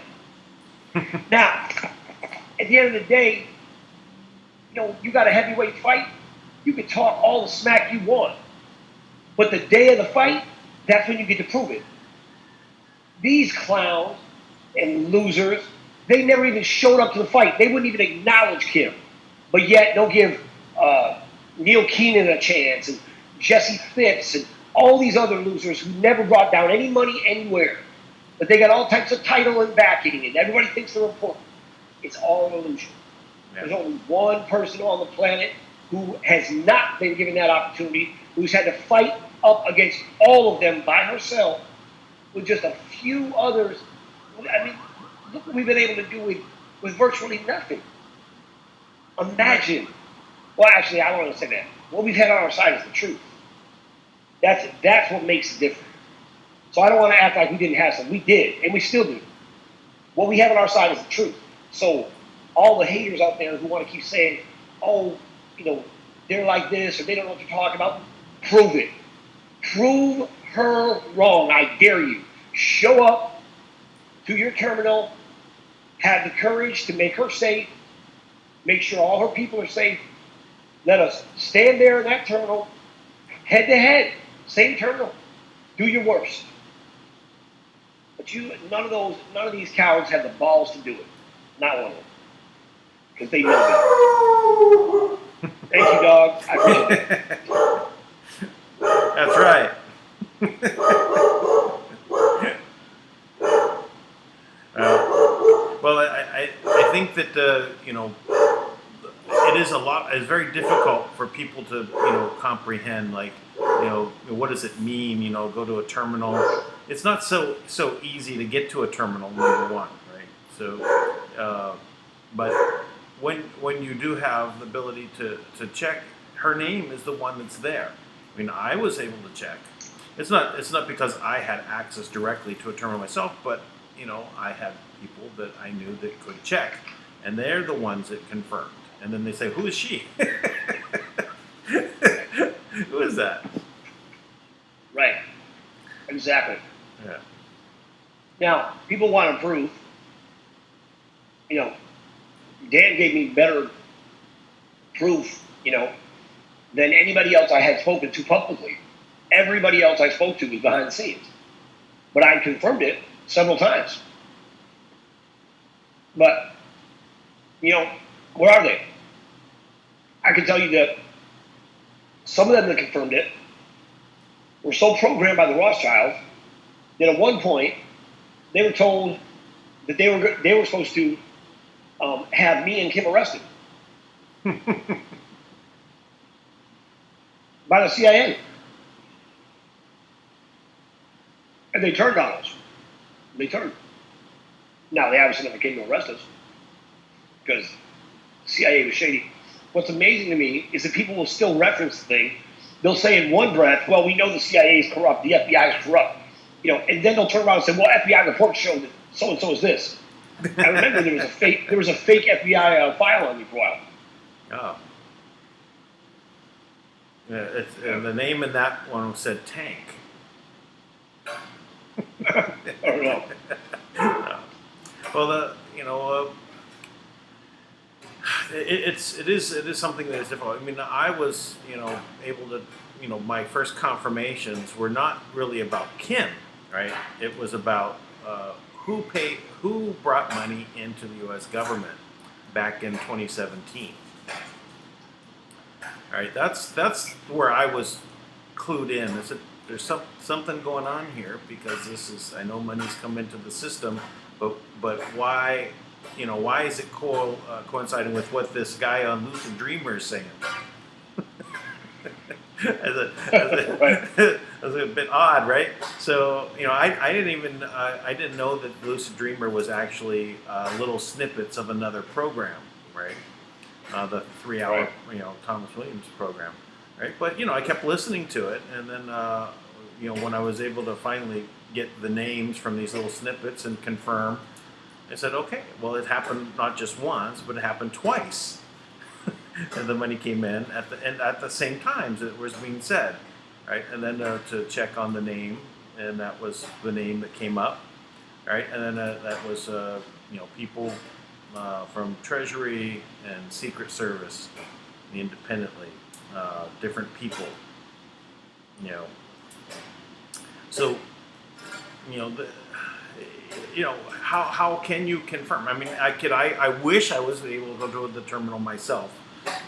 Now, at the end of the day, you got a heavyweight fight. You can talk all the smack you want, but the day of the fight, that's when you get to prove it. These clowns and losers, they never even showed up to the fight. They wouldn't even acknowledge Kim, but yet they'll give Neil Keenan a chance and Jesse Phipps and all these other losers who never brought down any money anywhere. But they got all types of title and backing, and everybody thinks they're important. It's all an illusion. Yeah. There's only one person on the planet who has not been given that opportunity, who's had to fight up against all of them by herself with just a few others. I mean, look what we've been able to do with virtually nothing. Imagine. Well, actually, I don't want to say that. What we've had on our side is the truth. That's what makes it different. So I don't want to act like we didn't have some. We did, and we still do. What we have on our side is the truth. So all the haters out there who want to keep saying, oh, they're like this or they don't know what they're talking about, prove it. Prove her wrong. I dare you. Show up to your terminal, have the courage to make her safe, make sure all her people are safe. Let us stand there in that terminal, head to head, same terminal. Do your worst. But none of these cowards have the balls to do it. Not one of them. Because they know that. Thank you, dog. I appreciate it. That's right. Well, I think that it is it's very difficult for people to comprehend, like, what does it mean, go to a terminal. It's not so easy to get to a terminal, number one, right? So but when you do have the ability to check, her name is the one that's there. I mean, I was able to check. It's not because I had access directly to a terminal myself, but I had people that I knew that could check, and they're the ones that confirmed. And then they say, "Who is she? Who is that?" Right. Exactly. Yeah. Now, people want to prove. Dan gave me better proof, than anybody else I had spoken to publicly. Everybody else I spoke to was behind the scenes. But I confirmed it several times. But, where are they? I can tell you that some of them that confirmed it were so programmed by the Rothschilds that at one point they were told that they were supposed to have me and Kim arrested by the CIA. And they turned on us. They turned. Now, they obviously never came to arrest us because the CIA was shady. What's amazing to me is that people will still reference the thing. They'll say in one breath, well, we know the CIA is corrupt, the FBI is corrupt, and then they'll turn around and say, well, FBI reports show that so-and-so is this. I remember there was a fake FBI file on me for a while. Oh. Yeah, the name in that one said Tank. I don't know. Well, it is something that is difficult. I mean, I was able to my first confirmations were not really about Kim, right? It was about who brought money into the U.S. government back in 2017. All right, that's where I was clued in. There's something going on here because I know money's come into the system, but why is it coinciding with what this guy on Lucid Dreamer is saying? That's a bit odd, right? So I didn't know that Lucid Dreamer was actually little snippets of another program, right? The 3-hour Thomas Williams program, right? But I kept listening to it, and then when I was able to finally get the names from these little snippets and confirm, I said, okay, well, it happened not just once, but it happened twice. And the money came in at the same time as it was being said, right? And then to check on the name, and that was the name that came up, right? And then that was people from Treasury and Secret Service independently different people. You know, so how can you confirm? I mean, I wish I was able to go to the terminal myself,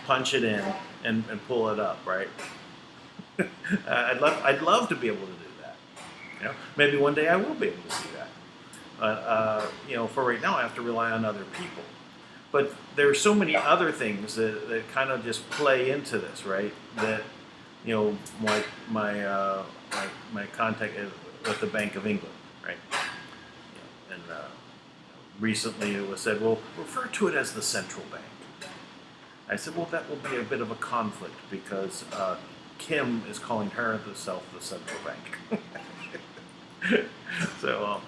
punch it in, and pull it up, right? I'd love to be able to do that. Maybe one day I will be able to see that. But for right now, I have to rely on other people. But there are so many other things that kind of just play into this, right? That my contact with the Bank of England, right? And recently it was said, well, refer to it as the central bank. I said, well, that will be a bit of a conflict because Kim is calling herself the central bank. So,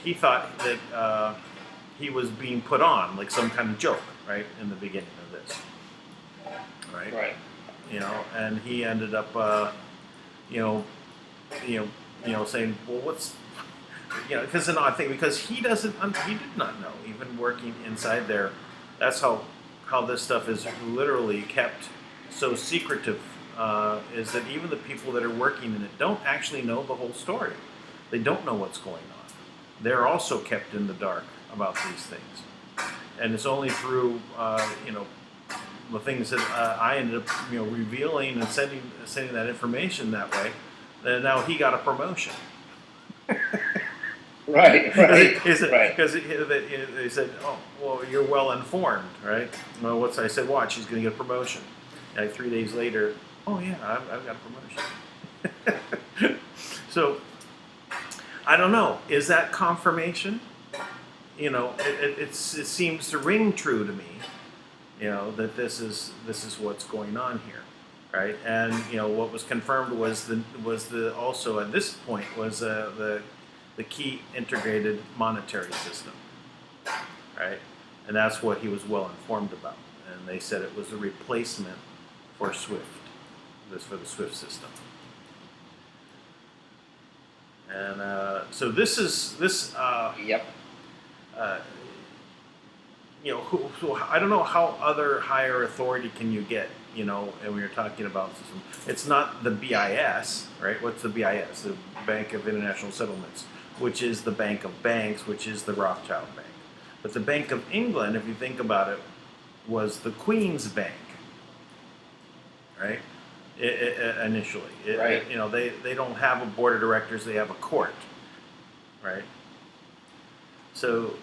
he thought that he was being put on like some kind of joke, right, in the beginning of this, right? Right. And he ended up, saying, well, what's, because an odd thing, because he did not know, even working inside there, that's how this stuff is literally kept so secretive, is that even the people that are working in it don't actually know the whole story. They don't know what's going on. They're also kept in the dark about these things. And it's only through, the things that I ended up, revealing and sending that information that way, that now he got a promotion. Right. Because they said, oh, well, you're well informed, right? Well, I said, watch, he's going to get a promotion. And like 3 days later, oh yeah, I've got a promotion. So, I don't know. Is that confirmation? It seems to ring true to me. That this is what's going on here, right? And what was confirmed was also at this point was the key integrated monetary system, right? And that's what he was well informed about. And they said it was a replacement for SWIFT, for the SWIFT system. And so this. Yep. I don't know how other higher authority can you get, and we were talking about system. It's not the BIS, right? What's the BIS? The Bank of International Settlements, which is the Bank of Banks, which is the Rothschild Bank. But the Bank of England, if you think about it, was the Queen's Bank, right? Initially. Right. They don't have a board of directors, they have a court, right? So,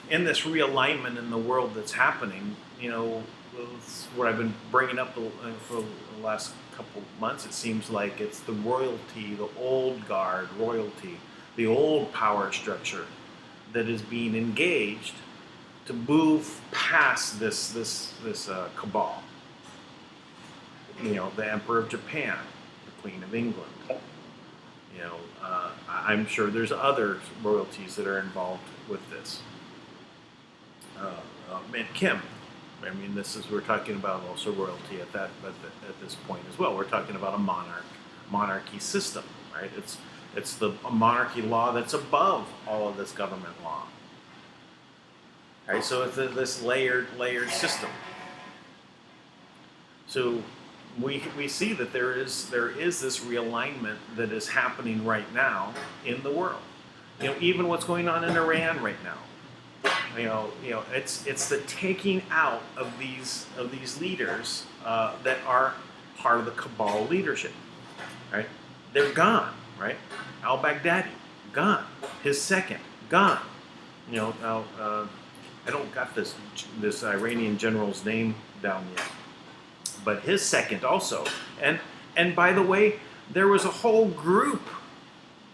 in this realignment in the world that's happening, what I've been bringing up for the last couple months, it seems like it's the royalty, the old guard royalty, the old power structure that is being engaged to move past this cabal. The Emperor of Japan, the Queen of England. I'm sure there's other royalties that are involved with this. And Kim, we're talking about also royalty at this point as well. We're talking about a monarchy system, right? It's the monarchy law that's above all of this government law. Right? So it's this layered system. So we see that there is this realignment that is happening right now in the world. Even what's going on in Iran right now. It's the taking out of these leaders that are part of the cabal leadership, right? They're gone, right? Al-Baghdadi, gone. His second, gone. Now I don't got this Iranian general's name down yet, but his second also. And by the way, there was a whole group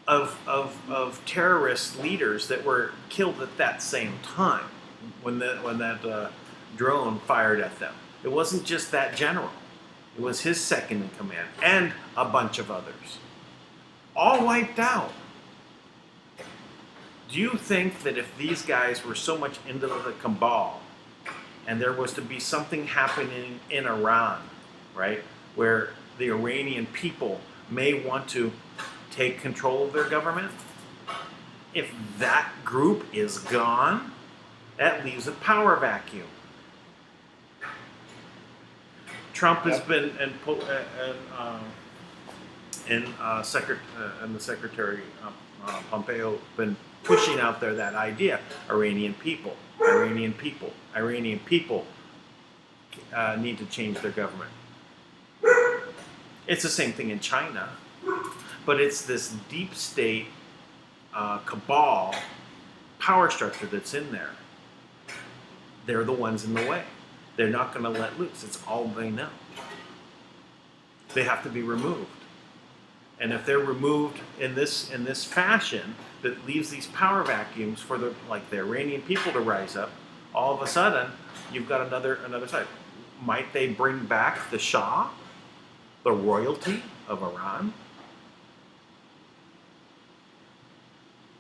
of terrorist leaders that were killed at that same time when that drone fired at them. It wasn't just that general. It was his second in command and a bunch of others. All wiped out. Do you think that if these guys were so much into the cabal and there was to be something happening in Iran, right, where the Iranian people may want to take control of their government, if that group is gone That leaves a power vacuum. Trump has been and the Secretary Pompeo been pushing out there that idea: Iranian people need to change their government. It's the same thing in China, but it's this deep state cabal power structure that's in there. They're the ones in the way. They're not going to let loose. It's all they know. They have to be removed. And if they're removed in this fashion that leaves these power vacuums for the Iranian people to rise up, all of a sudden you've got another side. Might they bring back the Shah, the royalty of Iran?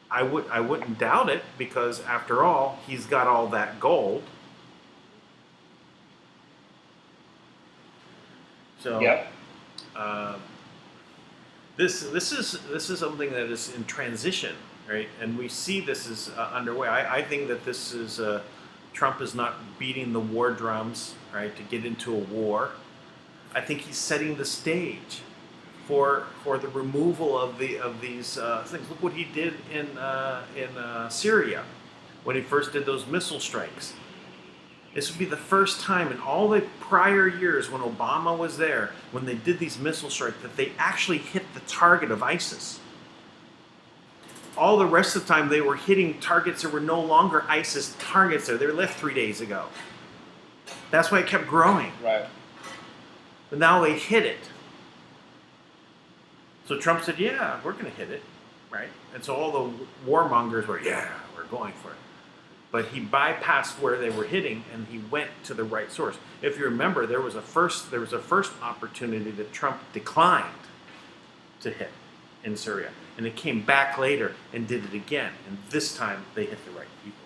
I wouldn't doubt it, because after all, he's got all that gold. So Yep. This is something that is in transition, right? And we see this is underway. I think that this is Trump is not beating the war drums, right, to get into a war. I think he's setting the stage for the removal of these things. Look what he did in Syria when he first did those missile strikes. This would be the first time in all the prior years when Obama was there, when they did these missile strikes, that they actually hit the target of ISIS. All the rest of the time they were hitting targets that were no longer ISIS targets there. They were left 3 days ago. That's why it kept growing. Right. But now they hit it. So Trump said, yeah, we're going to hit it, right? And so all the warmongers were, yeah, we're going for it. But he bypassed where they were hitting, and he went to the right source. If you remember, there was a first opportunity that Trump declined to hit in Syria, and it came back later and did it again. And this time they hit the right people.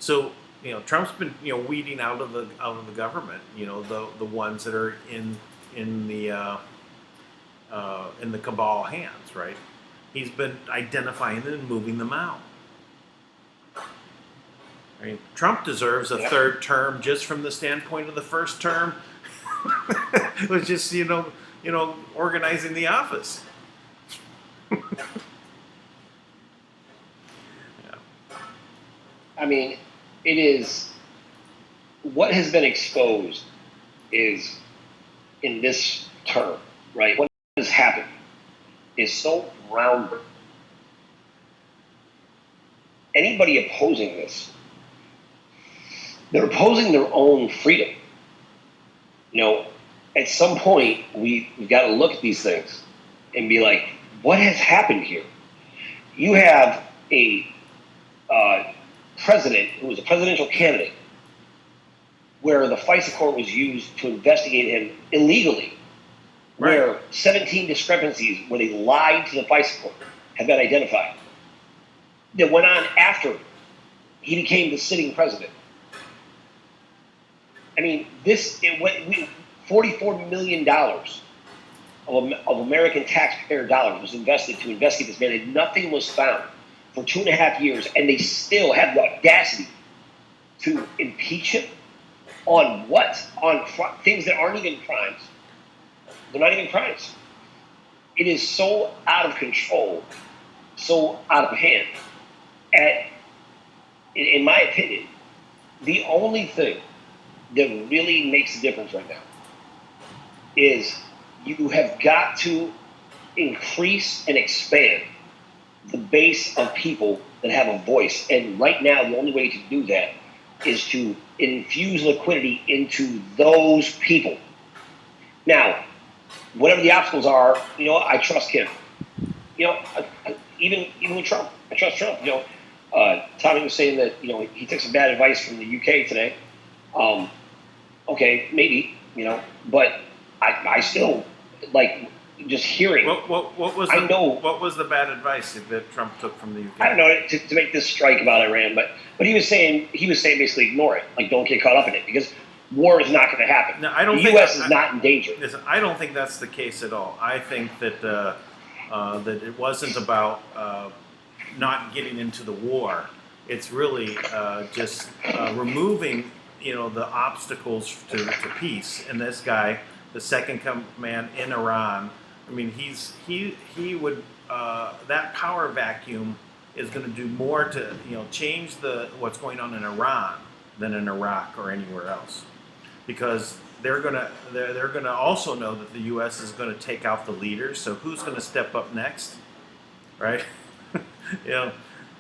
So Trump's been weeding out of the government. The ones that are in the cabal hands, right? He's been identifying them and moving them out. I mean, Trump deserves a third term just from the standpoint of the first term. It was just, organizing the office. Yeah. I mean, it is what has been exposed is in this term, right? What has happened is so groundbreaking. Anybody opposing this, they're opposing their own freedom. At some point, we've got to look at these things and be like, what has happened here? You have a president who was a presidential candidate where the FISA court was used to investigate him illegally, Right. where 17 discrepancies where they lied to the FISA court have been identified that went on after he became the sitting president. I mean, $44 million of American taxpayer dollars was invested to investigate this man, and nothing was found for 2.5 years, and they still had the audacity to impeach him on what? On things that aren't even crimes. They're not even crimes. It is so out of control, so out of hand. In my opinion, the only thing that really makes a difference right now is you have got to increase and expand the base of people that have a voice. And right now, the only way to do that is to infuse liquidity into those people. Now, whatever the obstacles are, I trust him. Even with Trump, I trust Trump. Tommy was saying that he took some bad advice from the UK today. Okay, maybe but I still like just hearing. What was the bad advice that Trump took from the UK? I don't know, to make this strike about Iran, but he was saying basically ignore it, like don't get caught up in it, because war is not going to happen. No, I don't the think U.S. is not in danger. Listen, I don't think that's the case at all. I think that that it wasn't about not getting into the war. It's really just removing, the obstacles to peace. And this guy, the second command in Iran, I mean, he would that power vacuum is going to do more to change what's going on in Iran than in Iraq or anywhere else, because they're gonna also know that the U.S. is going to take out the leaders. So who's going to step up next, right?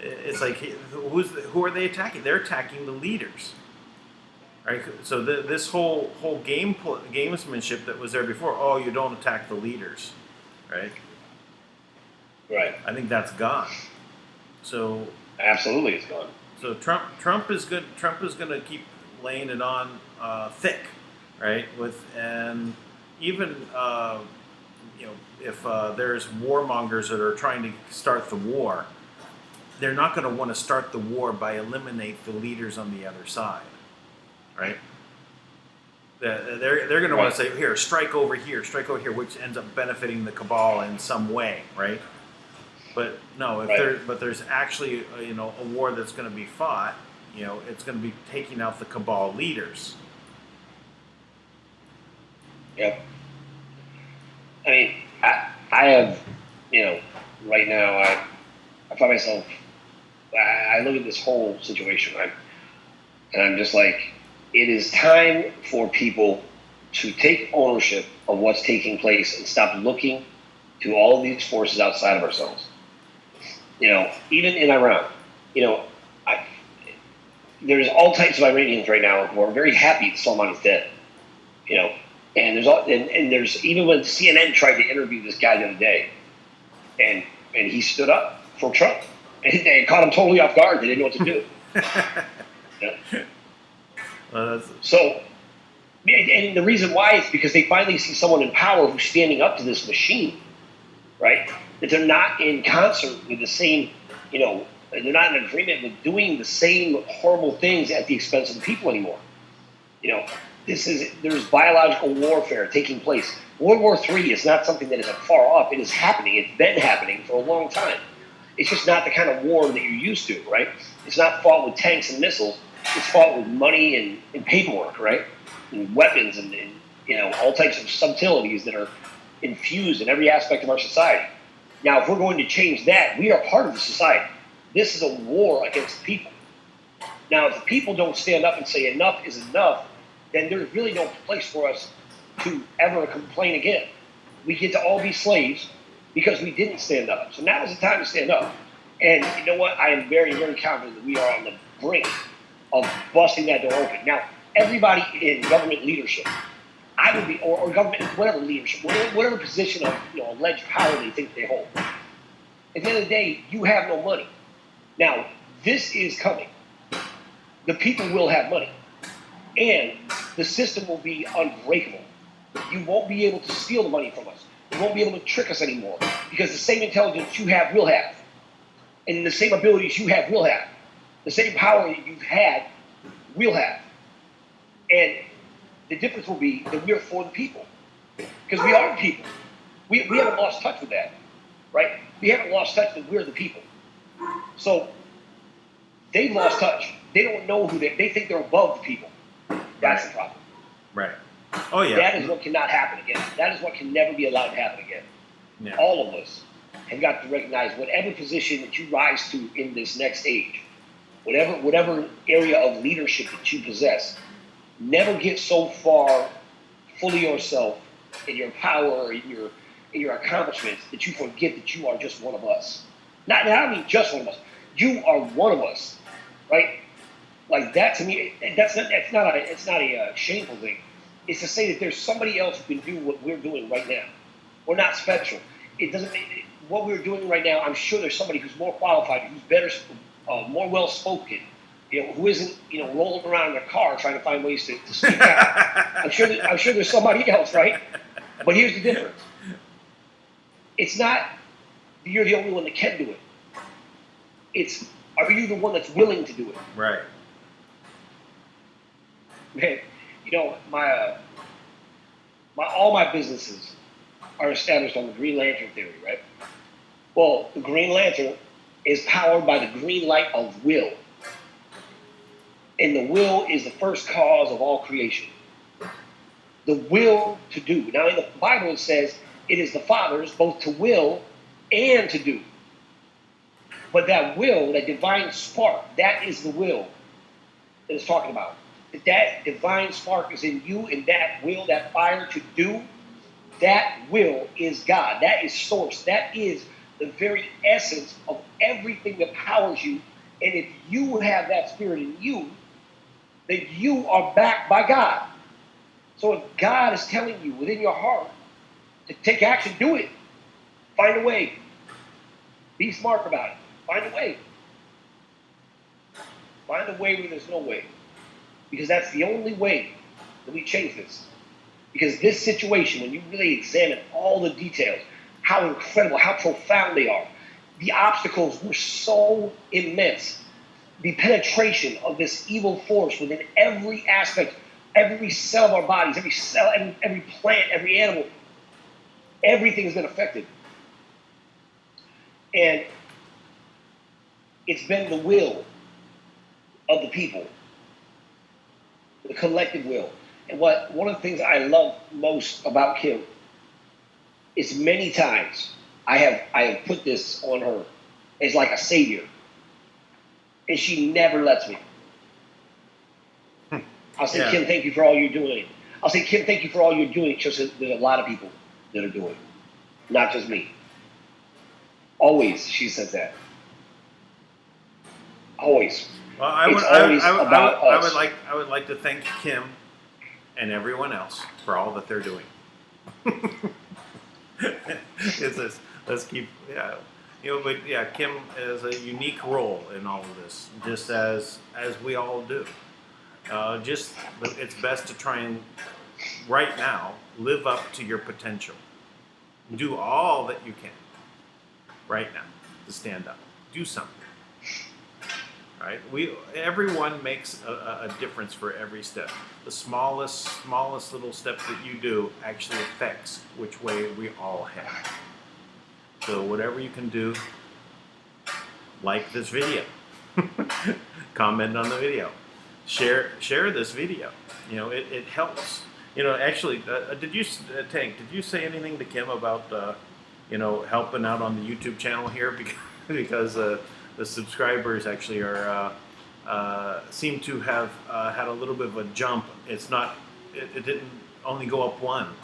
It's like who are they attacking? They're attacking the leaders, right? So this whole gamesmanship that was there before. Oh, you don't attack the leaders, right? Right. I think that's gone. So absolutely, it's gone. So Trump is good. Trump is going to keep laying it on thick, right? And even if there's warmongers that are trying to start the war, they're not going to want to start the war by eliminate the leaders on the other side, right? They're going to want to say, here, strike over here, which ends up benefiting the cabal in some way, right? But no, if there's actually a war that's going to be fought, it's going to be taking out the cabal leaders. Yep. I mean, I have, right now I find myself, I look at this whole situation, right, and I'm just like, it is time for people to take ownership of what's taking place and stop looking to all of these forces outside of ourselves. Even in Iran, there's all types of Iranians right now who are very happy that Soleimani's dead. And there's even when CNN tried to interview this guy the other day, and he stood up for Trump, and they caught him totally off guard. They didn't know what to do. So, and the reason why is because they finally see someone in power who's standing up to this machine, right? That they're not in concert with the same, they're not in agreement with doing the same horrible things at the expense of the people anymore. There's biological warfare taking place. World War III is not something that is far off. It is happening. It's been happening for a long time. It's just not the kind of war that you're used to, right? It's not fought with tanks and missiles. It's fought with money and paperwork, right? And weapons and all types of subtleties that are infused in every aspect of our society. Now, if we're going to change that, we are part of the society. This is a war against the people. Now, if the people don't stand up and say enough is enough, then there's really no place for us to ever complain again. We get to all be slaves because we didn't stand up. So now is the time to stand up. And you know what? I am very, very confident that we are on the brink of busting that door open. Now, everybody in government leadership, I would be, or government, whatever leadership, whatever position of alleged power they think they hold. At the end of the day, you have no money. Now, this is coming. The people will have money. And the system will be unbreakable. You won't be able to steal the money from us. You won't be able to trick us anymore. Because the same intelligence you have, we'll have. And the same abilities you have, we'll have. The same power that you've had, we'll have. And the difference will be that we're for the people. Because we are the people. We haven't lost touch with that. Right? We haven't lost touch that we're the people. So they've lost touch. They don't know who they think they're above the people. That's the problem. Right. Oh, yeah. That is what cannot happen again. That is what can never be allowed to happen again. Yeah. All of us have got to recognize whatever position that you rise to in this next age, whatever area of leadership that you possess, never get so far full of yourself in your power, in your accomplishments, that you forget that you are just one of us. Not I mean just one of us. You are one of us, right? Like that to me, it's not a shameful thing. It's to say that there's somebody else who can do what we're doing right now. We're not special. It doesn't. What we're doing right now, I'm sure there's somebody who's more qualified, who's better, more well spoken, who isn't rolling around in a car trying to find ways to speak out. I'm sure there's somebody else, right? But here's the difference. It's not that you're the only one that can do it. It's, are you the one that's willing to do it? Right. Man, all my businesses are established on the Green Lantern theory, right? Well, the Green Lantern is powered by the green light of will. And the will is the first cause of all creation. The will to do. Now in the Bible it says it is the Father's both to will and to do. But that will, that divine spark, that is the will that it's talking about. That divine spark is in you, and that will, that fire to do, that will is God. That is source. That is the very essence of everything that powers you. And if you have that spirit in you, then you are backed by God. So if God is telling you within your heart to take action, do it. Find a way. Be smart about it. Find a way. Find a way where there's no way. Because that's the only way that we change this. Because this situation, when you really examine all the details, how incredible, how profound they are, the obstacles were so immense. The penetration of this evil force within every aspect, every cell of our bodies, every cell, every plant, every animal, everything has been affected. And it's been the will of the people, the collective will. And one of the things I love most about Kim is many times I have put this on her as like a savior, and she never lets me. I'll say, Kim, thank you for all you're doing. I'll say, Kim, thank you for all you're doing. She'll say, there's a lot of people that are doing, not just me. Always, she says that. Always. Well, I would like to thank Kim and everyone else for all that they're doing. Kim has a unique role in all of this, just as we all do. It's best to try and right now live up to your potential. Do all that you can right now to stand up. Do something. Right? Everyone makes a difference for every step. The smallest little step that you do actually affects which way we all head. So whatever you can do, like this video, comment on the video, share this video. You know, it helps. You know, actually, did you say anything to Kim about helping out on the YouTube channel here because the subscribers actually seem to have had a little bit of a jump. It didn't only go up one.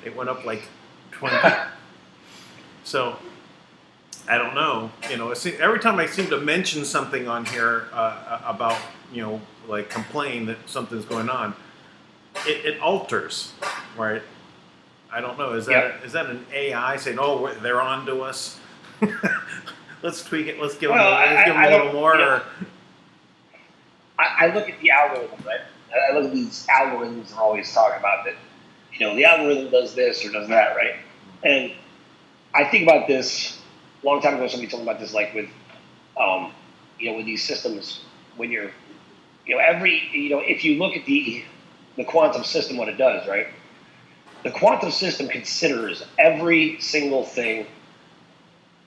It went up like 20. So I don't know. You know, every time I seem to mention something on here about, like complain that something's going on, it alters, right? I don't know. Is that an AI saying, "Oh, they're on to us"? Let's tweak it. Let's give them a little more. I look at the algorithm, right? I look at these algorithms and always talk about that. The algorithm does this or does that, right? And I think about this a long time ago. Somebody told me about this, like with, with these systems. When you're, if you look at the quantum system, what it does, right? The quantum system considers every single thing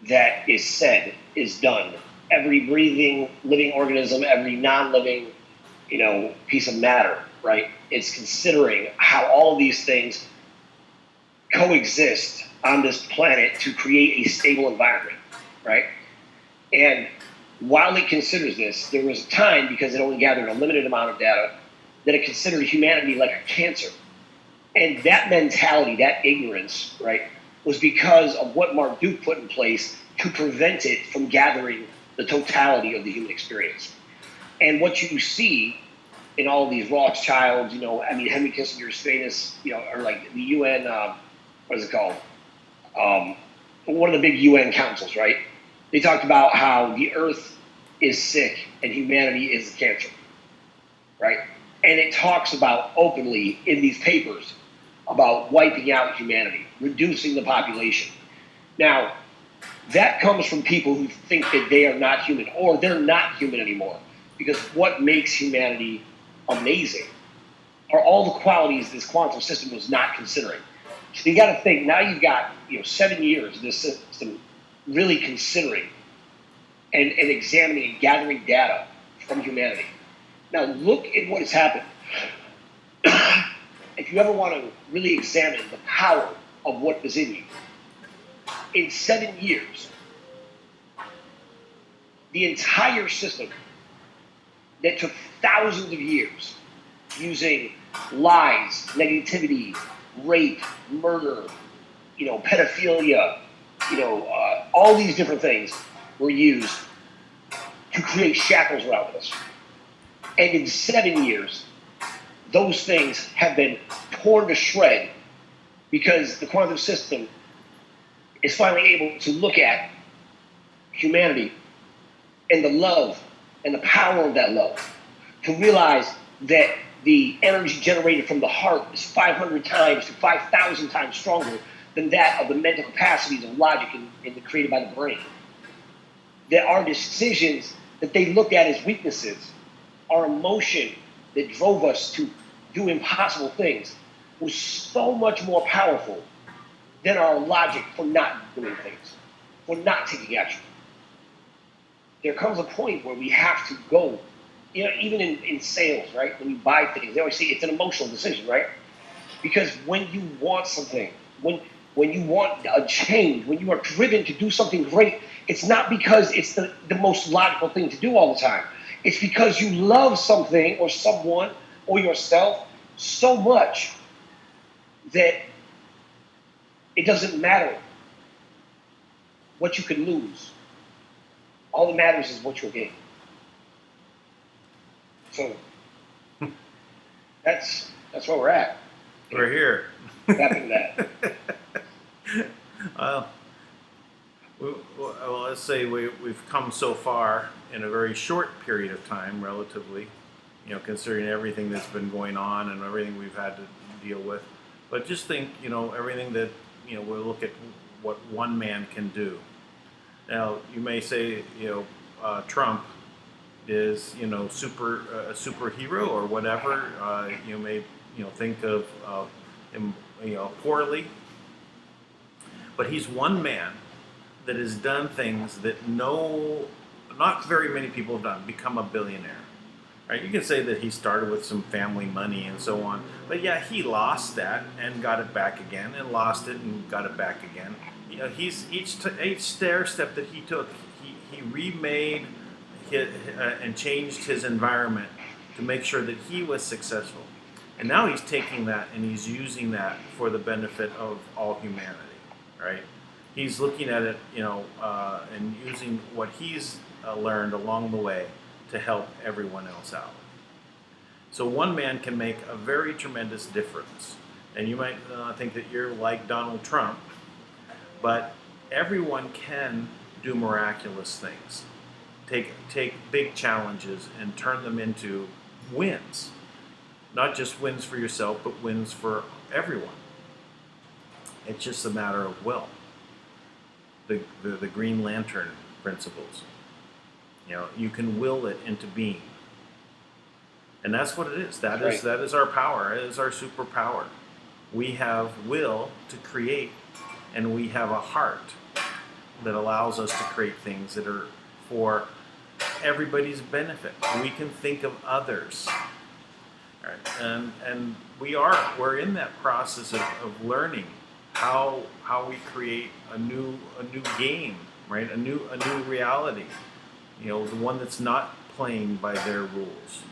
that is said, is done. Every breathing, living organism, every non-living, piece of matter, right? It's considering how all of these things coexist on this planet to create a stable environment, right? And while it considers this, there was a time, because it only gathered a limited amount of data, that it considered humanity like a cancer. And that mentality, that ignorance, right, was because of what Mark Duke put in place to prevent it from gathering the totality of the human experience. And what you see in all of these Rothschilds, Henry Kissinger's famous, or like the UN, what is it called? One of the big UN councils, right? They talked about how the earth is sick and humanity is the cancer, right? And it talks about openly in these papers about wiping out humanity, reducing the population. Now, that comes from people who think that they are not human, or they're not human anymore. Because what makes humanity amazing are all the qualities this quantum system was not considering. So you got to think, now you've got 7 years of this system really considering and examining and gathering data from humanity. Now look at what has happened. If you ever want to really examine the power of what is in you, in 7 years, the entire system that took thousands of years using lies, negativity, rape, murder, pedophilia, all these different things were used to create shackles around us. And in 7 years, those things have been torn to shred because the quantum system is finally able to look at humanity and the love and the power of that love, to realize that the energy generated from the heart is 500 times to 5,000 times stronger than that of the mental capacities of logic and created by the brain. There are decisions that they looked at as weaknesses. Our emotion that drove us to do impossible things was so much more powerful than our logic for not doing things, for not taking action. There comes a point where we have to go, even in sales, right? When you buy things, they always say it's an emotional decision, right? Because when you want something, when you want a change, when you are driven to do something great, it's not because it's the most logical thing to do all the time. It's because you love something or someone or yourself so much that it doesn't matter what you can lose. All that matters is what you'll gain. So that's where we're at. We're here. Happened that. Well, let's say we've come so far in a very short period of time, relatively, considering everything that's been going on and everything we've had to deal with. But just think, everything that, we'll look at what one man can do. Now, you may say, Trump is, a superhero or whatever. You may, think of him, poorly. But he's one man that has done things that not very many people have done, become a billionaire. Right? You can say that he started with some family money and so on, but yeah, he lost that and got it back again, and lost it and got it back again. He's each stair step that he took, he remade and changed his environment to make sure that he was successful. And now he's taking that and he's using that for the benefit of all humanity, right? He's looking at it, and using what he's learned along the way to help everyone else out. So one man can make a very tremendous difference. And you might think that you're like Donald Trump, but everyone can do miraculous things. Take big challenges and turn them into wins. Not just wins for yourself, but wins for everyone. It's just a matter of will. The Green Lantern principles. You can will it into being. And that's what it is. That is our power. It is our superpower. We have will to create, and we have a heart that allows us to create things that are for everybody's benefit. We can think of others. Right? And we're in that process of learning how we create a new game, right? A new reality. The one that's not playing by their rules.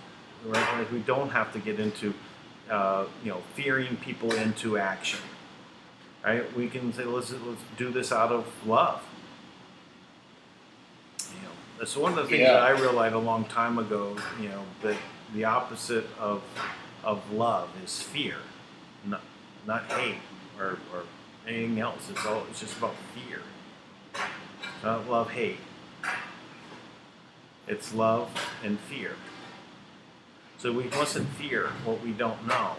Right? Like we don't have to get into fearing people into action. Right? We can say let's do this out of love. That's one of the things that I realized a long time ago. That the opposite of love is fear, not hate or anything else. It's just about fear. It's not love, hate. It's love and fear. So we mustn't fear what we don't know.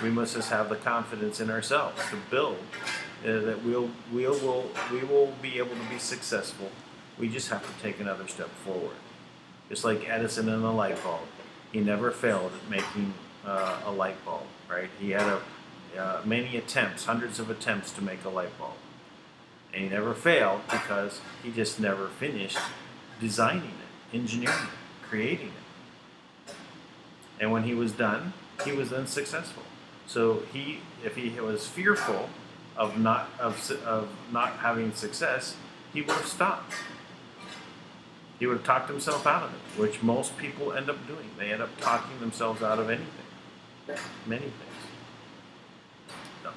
We must just have the confidence in ourselves to build that we will be able to be successful. We just have to take another step forward. Just like Edison and the light bulb. He never failed at making a light bulb, right? He had many attempts, hundreds of attempts to make a light bulb. And he never failed because he just never finished designing it, engineering it, creating it. And when he was done, he was then successful. So if he was fearful of not having success, he would have stopped. He would have talked himself out of it, which most people end up doing. They end up talking themselves out of anything, many things. So.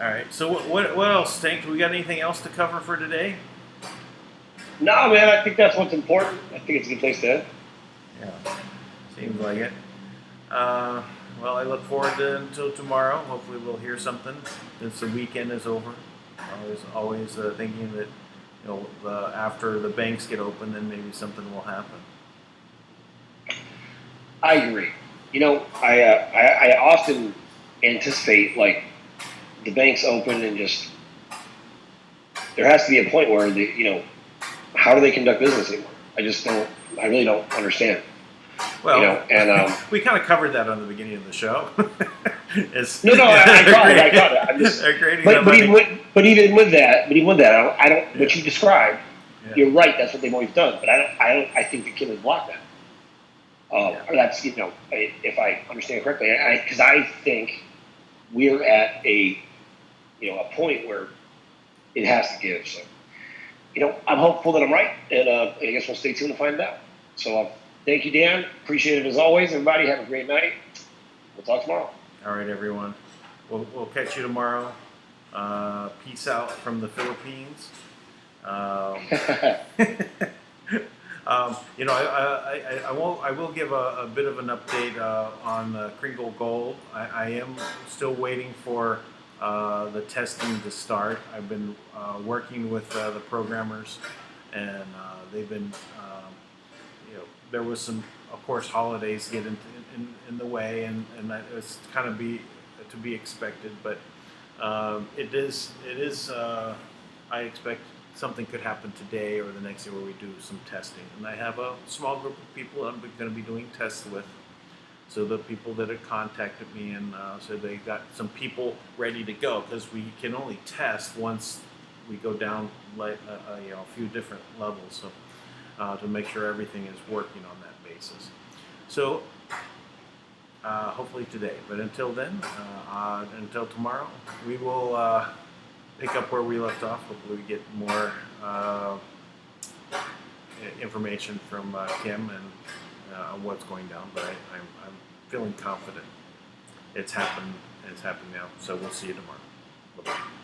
All right. So what else, Tank? Do we got anything else to cover for today? No, man. I think that's what's important. I think it's a good place to end. Yeah, seems like it. Well, I look forward to until tomorrow. Hopefully, we'll hear something since the weekend is over. I was always thinking that, after the banks get open, then maybe something will happen. I agree. I often anticipate like the banks open and just there has to be a point where how do they conduct business anymore? I really don't understand. Well, and we kind of covered that on the beginning of the show. No, I got it. I'm just, but even with that, I don't. Yeah. What you described, you're right. That's what they've always done. But I think the kid has blocked that. Or that's if I understand correctly, because I think we're at a point where it has to give. So, I'm hopeful that I'm right, and I guess we'll stay tuned to find out. So, thank you, Dan. Appreciate it as always. Everybody, have a great night. We'll talk tomorrow. All right, everyone. We'll catch you tomorrow. Peace out from the Philippines. I will give a bit of an update on Kringle Gold. I am still waiting for the testing to start. I've been working with the programmers, and they've been, there was some, of course, holidays get in the way, and it's kind of to be expected. But it is. I expect something could happen today or the next day where we do some testing. And I have a small group of people I'm going to be doing tests with. So the people that had contacted me and said they got some people ready to go, because we can only test once we go down a few different levels. So to make sure everything is working on that basis. So hopefully today. But until then, until tomorrow, we will pick up where we left off. Hopefully we get more information from Kim and what's going down. But I'm feeling confident. It's happened. It's happening now. So we'll see you tomorrow. Bye-bye.